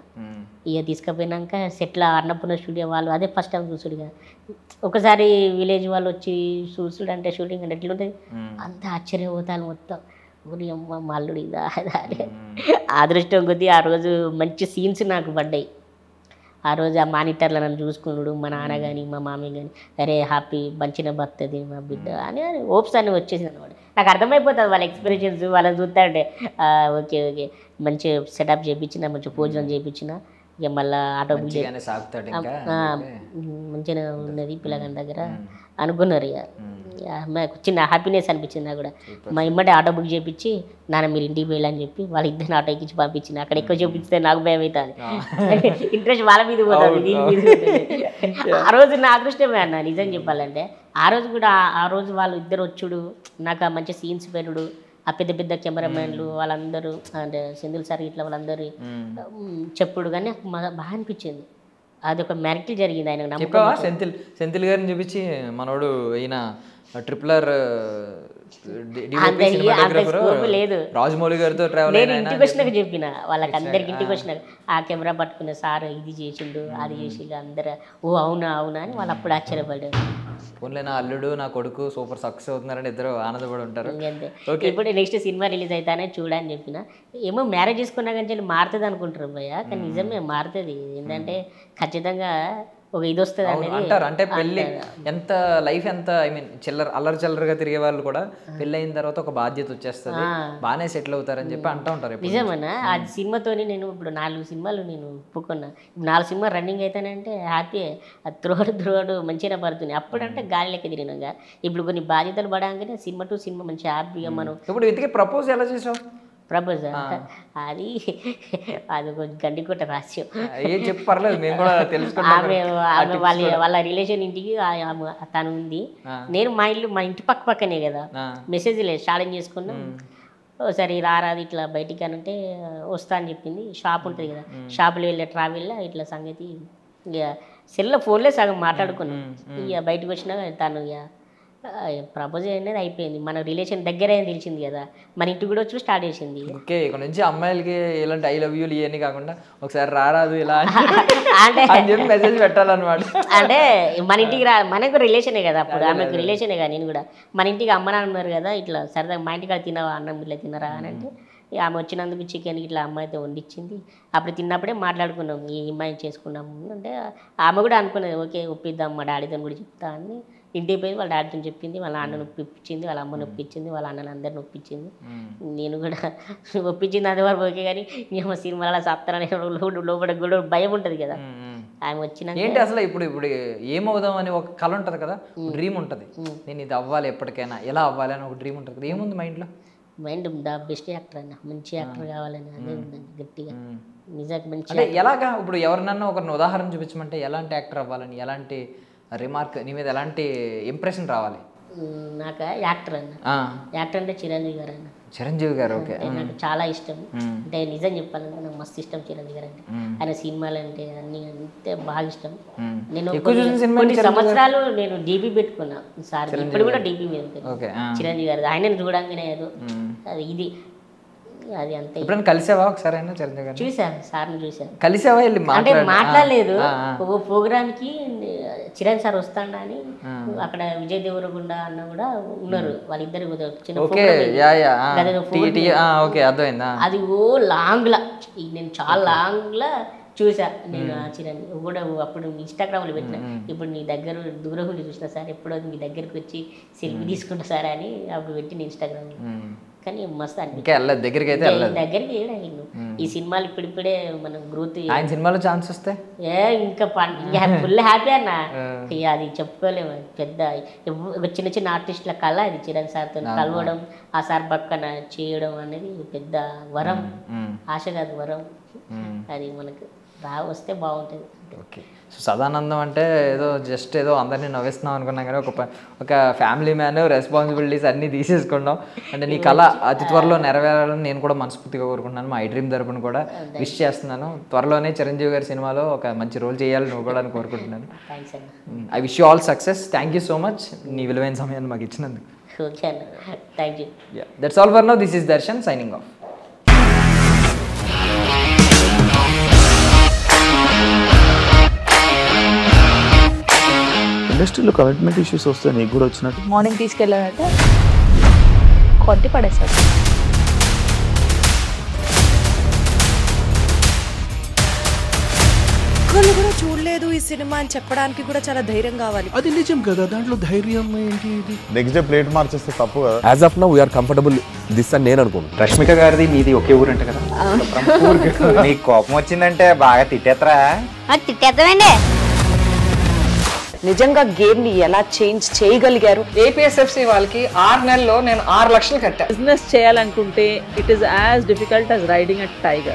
ఇక తీసుకుపోయినాక సెట్ల అన్నపూర్ణ స్టూడియో వాళ్ళు అదే ఫస్ట్ టైం చూసుడు కదా. ఒకసారి విలేజ్ వాళ్ళు వచ్చి చూసుడు అంటే షూటింగ్ అంటే ఎట్లుంటుంది అంత ఆశ్చర్యపోతాను మొత్తం. ఊరి అమ్మ మల్లుడు ఇదా అని అదృష్టం కొద్దీ ఆ రోజు మంచి సీన్స్ నాకు పడ్డాయి. ఆ రోజు ఆ మానిటర్లో నన్ను చూసుకున్నాడు మా నాన్న కానీ మా మామయ్య కానీ, అరే హ్యాపీ మంచిన భక్తది మా బిడ్డ అని హోప్స్ అన్నీ వచ్చేసింది అనమాట. నాకు అర్థమైపోతుంది వాళ్ళ ఎక్స్పీరియన్స్ వాళ్ళని చూస్తా ఉంటే. ఓకే మంచి సెటప్ చేయించిన, మంచి భోజనం చేయించిన, ఇక మళ్ళీ ఆటో బుక్ మంచిగా ఉన్నది పిల్లగాని దగ్గర అనుకున్నారు. ఇక చిన్న హ్యాపీనెస్ అనిపించింది నాకు కూడా. మా ఇమ్మటే ఆటో బుక్ చేయించి నాన్న మీరు ఇంటికి వెళ్ళని చెప్పి వాళ్ళ ఇద్దరిని ఆటో ఎక్కించి పంపించింది. అక్కడ ఎక్కువ చూపిస్తే నాకు భయం అవుతుంది, ఇంట్రెస్ట్ వాళ్ళ మీద పోతుంది. ఆ రోజు నా అదృష్టమే అన్న నిజం చెప్పాలంటే. ఆ రోజు కూడా ఆ రోజు వాళ్ళు ఇద్దరు వచ్చుడు, నాకు ఆ మంచి సీన్స్ పెరుడు, ఆ పెద్ద పెద్ద కెమెరామెన్లు వాళ్ళందరూ అంటే సెంధిల్ సార్ ఇట్లా వాళ్ళందరూ చెప్పుడు కానీ బాగా అనిపించింది. అది ఒక మ్యారికల్ జరిగింది. ఆయన సెంధిల్ గారిని చూపించి మనోడు ఈయన ట్రిపులర్ లేదు రాజమౌళి గారితో నేను ఇంటికి వచ్చినాక చెప్పిన వాళ్ళకి అందరికి. ఇంటికి వచ్చినాక ఆ కెమెరా పట్టుకున్న సార్ ఇది చేసిండు అది చేసిండు అందరు ఓ అవునా అని వాళ్ళు అప్పుడు ఆశ్చర్యపడ్డారు. ఓన్లీ నా అల్లుడు నా కొడుకు సూపర్ సక్సెస్ అవుతున్నారని ఇద్దరు ఆనందపడి ఉంటారు. ఇప్పుడు నెక్స్ట్ సినిమా రిలీజ్ అవుతానే చూడని చెప్పిన. ఏమో మ్యారేజ్ చేసుకున్నా కానీ మారుతుంది అనుకుంటారు భయ్య, కానీ నిజమే మారుతుంది. ఏంటంటే ఖచ్చితంగా ఒక ఇది వస్తుంది అనేది అంటారు. అంటే పెళ్ళి ఎంత లైఫ్ ఎంత అల్లరి చిల్లరగా తిరిగే వాళ్ళు కూడా పెళ్ళి అయిన తర్వాత ఒక బాధ్యత వచ్చేస్తుంది, బాగానే సెటిల్ అవుతారని చెప్పి అంటూ ఉంటారు. నిజమన్నా ఆ సినిమాతోని నేను ఇప్పుడు 4 సినిమాలు నేను ఒప్పుకున్నా. 4 సినిమాలు రన్నింగ్ అవుతానంటే హ్యాపీ. అది త్రోడు మంచిగా పడుతుంది. అప్పుడంటే గాలి లెక్క తిరిగినాక ఇప్పుడు కొన్ని బాధ్యతలు పడాగానే సినిమా టు సినిమా మంచిగా హ్యాపీగా మనం. ఇప్పుడు ఇంతకీ ప్రపోజ్ ఎలా చేసావు? ప్రపోజ్ అది కొంచెం గండికోట రహస్యం. చెప్పు పర్లేదు, మేము కూడా ఆమె వాళ్ళ రిలేషన్ ఇంటికి తను ఉంది. నేను మా ఇంటి పక్కనే కదా, మెసేజ్ లేదు స్టార్టింగ్ చేసుకున్నాం. ఒకసారి రారాది ఇట్లా బయటికి అని అంటే వస్తా అని చెప్పింది. షాప్ ఉంటుంది కదా, షాపులో వెళ్ళే ట్రావెల్లో ఇట్లా సంగతి ఇక సెల్లో ఫోన్లే సగం మాట్లాడుకున్నాం. ఇక బయటకు వచ్చినా తను ఇక ప్రపోజ్ అనేది అయిపోయింది. మన రిలేషన్ దగ్గరే తెలిసింది కదా, మన ఇంటికి కూడా వచ్చి స్టార్ట్ చేసింది. ఓకే, ఇక్కడ నుంచి అమ్మాయిలకి ఇలాంటి ఐ లవ్ యూలు ఇవన్నీ కాకుండా ఒకసారి రారాదు ఇలా అంటే మెసేజ్ పెట్టాలన్నమాట. అంటే మన ఇంటికి మనకు రిలేషనే కదా, అప్పుడు ఆమెకు రిలేషనే కదా. నేను కూడా మన ఇంటికి అమ్మ నాన్న ఉన్నారు కదా, ఇట్లా సరదాగా మా ఇంటికి తినవా అన్నం ఇట్లా తినరా అని అంటే ఆమె వచ్చినందుకు చికెన్ ఇట్లా అమ్మాయితో వండించింది. అప్పుడు తిన్నప్పుడే మాట్లాడుకున్నాం ఈ అమ్మాయిని చేసుకున్నాము అంటే. ఆమె కూడా అనుకున్నది ఓకే ఒప్పిద్దాం, మా డాడీతో కూడా చెప్తా అని. ఇంటికి పోయి వాళ్ళ డాడీతో చెప్పింది, వాళ్ళ నాన్న నొప్పించింది, వాళ్ళ అమ్మ నొప్పించింది, వాళ్ళ అన్నని అందరు నొప్పించింది. నేను కూడా ఒప్పించింది అది వరకు ఓకే. కానీ నేను సినిమాల సప్తారని లోపల కూడా భయం ఉంటుంది కదా. ఆమె వచ్చిన ఏంటి అసలు ఇప్పుడు ఏమవుదాం అని ఒక కళ ఉంటుంది కదా, డ్రీమ్ ఉంటుంది. నేను ఇది అవ్వాలి ఎప్పటికైనా, ఎలా అవ్వాలి అని ఒక డ్రీమ్ ఉంటుంది కదా. ఏముంది మైండ్లో? మైండ్ బెస్ట్ యాక్టర్ అన్న, మంచి యాక్టర్ కావాలని అదే ఉందండి గట్టిగా. నిజంగా మంచి అంటే ఎలాగా ఇప్పుడు ఎవరినన్నా ఒకరిని ఉదాహరణ చూపించమంటే ఎలాంటి యాక్టర్ అవ్వాలని, ఎలాంటి రిమార్క్ నీ మీద ఎలాంటి ఇంప్రెషన్ రావాలి? నాకు యాక్టర్ అన్న, యాక్టర్ అంటే చిరంజీవి గారు అన్న. చిరంజీవి గారు ఓకే, నాకు చాలా ఇష్టం. అంటే నిజం చెప్పాలంటే నాకు మస్తు ఇష్టం చిరంజీవి గారు అంటే. ఆయన సినిమాలు అంటే అన్ని అంతే బాగా ఇష్టం. నేను కొన్ని సంవత్సరాలు నేను డీపీ పెట్టుకున్నా సార్, ఇప్పుడు కూడా డీపీ మీద చిరంజీవి గారు. ఆయన చూడంగానే ఏదో అది ఇది అది అంతే. ఎప్పుడైనా కలిసావా ఒకసారి? అయినా చిరంజీవి గారు చూసాను, సార్ని చూసాను. కలిసావా? అంటే మాట్లాడలేదు. ఓ ప్రోగ్రామ్కి చిరణ్ సార్ వస్తాడా అని అక్కడ విజయ్ దేవరకొండ అన్న కూడా ఉన్నారు. వాళ్ళిద్దరు అది ఓ లాంగ్ లా, నేను చాలా లాంగ్ లా చూసా నేను. చిరంజీవి కూడా అప్పుడు ఇన్స్టాగ్రామ్లో పెట్టిన, ఇప్పుడు నీ దగ్గర దూరం ఉండి చూసిన సార్, ఎప్పుడో మీ దగ్గరికి వచ్చి సెల్ఫీ తీసుకుంటా సార్ అని అప్పుడు పెట్టిన ఇన్స్టాగ్రామ్లో. కానీ మస్తు అనిపించింది. దగ్గరికి ఈ సినిమాలు ఇప్పుడిప్పుడే మనం గ్రోత్ ఆయన సినిమాలో ఛాన్స్ వస్తే ఇంకా ఫుల్ హ్యాపీ అన్న. ఇక అది చెప్పుకోలేము. పెద్ద ఒక చిన్న చిన్న ఆర్టిస్టుల కళ అది. చిరంజీవి సార్తో కలవడం, ఆ సార్ పక్కన చేయడం అనేది పెద్ద వరం. ఆశ కాదు, వరం. అది మనకు వస్తే బాగుంటుంది. ఓకే. సో సదానందం అంటే ఏదో జస్ట్ ఏదో అందరినీ నవ్విస్తున్నాం అనుకున్నాం కానీ ఒక ఫ్యామిలీ మ్యాన్, రెస్పాన్సిబిలిటీస్ అన్నీ తీసేసుకున్నాం. అంటే నీ కళ అతి త్వరలో నెరవేరాలని నేను కూడా మనస్ఫూర్తిగా కోరుకుంటున్నాను. మా ఐ డ్రీమ్ తరపున కూడా విష్ చేస్తున్నాను. త్వరలోనే చిరంజీవి గారి సినిమాలో ఒక మంచి రోల్ చేయాలని నువ్వు కూడా అని కోరుకుంటున్నాను. I wish you all success. Thank you so much నీ విలువైన సమయాన్ని మాకు ఇచ్చినందుకు. Thank you. That's all for now. This is Darshan signing off. ఇండస్ట్రీలో కమిట్మెంట్ ఇష్యూస్ వస్తే నీకు కూడా వచ్చినట్టు మార్నింగ్ తీసుకెళ్ళాడంటే కొట్టి పడేశాడు. ఒక్కళ్ళు కూడా చూడలేదు ఈ సినిమా అని చెప్పడానికి కూడా చాలా ధైర్యం కావాలి. అది నిజం కదా, దాంట్లో ధైర్యం ఏంటి? ఇది నెక్స్ట్ డే ప్లేట్ మార్చేస్తే తప్పు కదా. As of now we are comfortable this అని నేను అనుకుంటున్నాను. రష్మిక గారిది మీది ఒకే ఊరు అంట కదా. నీకు కోపం వచ్చిందంటే బాగా తిట్టేత్తరా? తిట్టేద్దామండి. నిజంగా గేమ్ ని ఎలా చేంజ్ చేయగలిగారు? ఏపీఎస్ఎఫ్సి వాళ్ళకి 6 నెలల్లో నేను 6 లక్షలు కట్టా. బిజినెస్ చేయాలనుకుంటే it is as difficult as riding a tiger.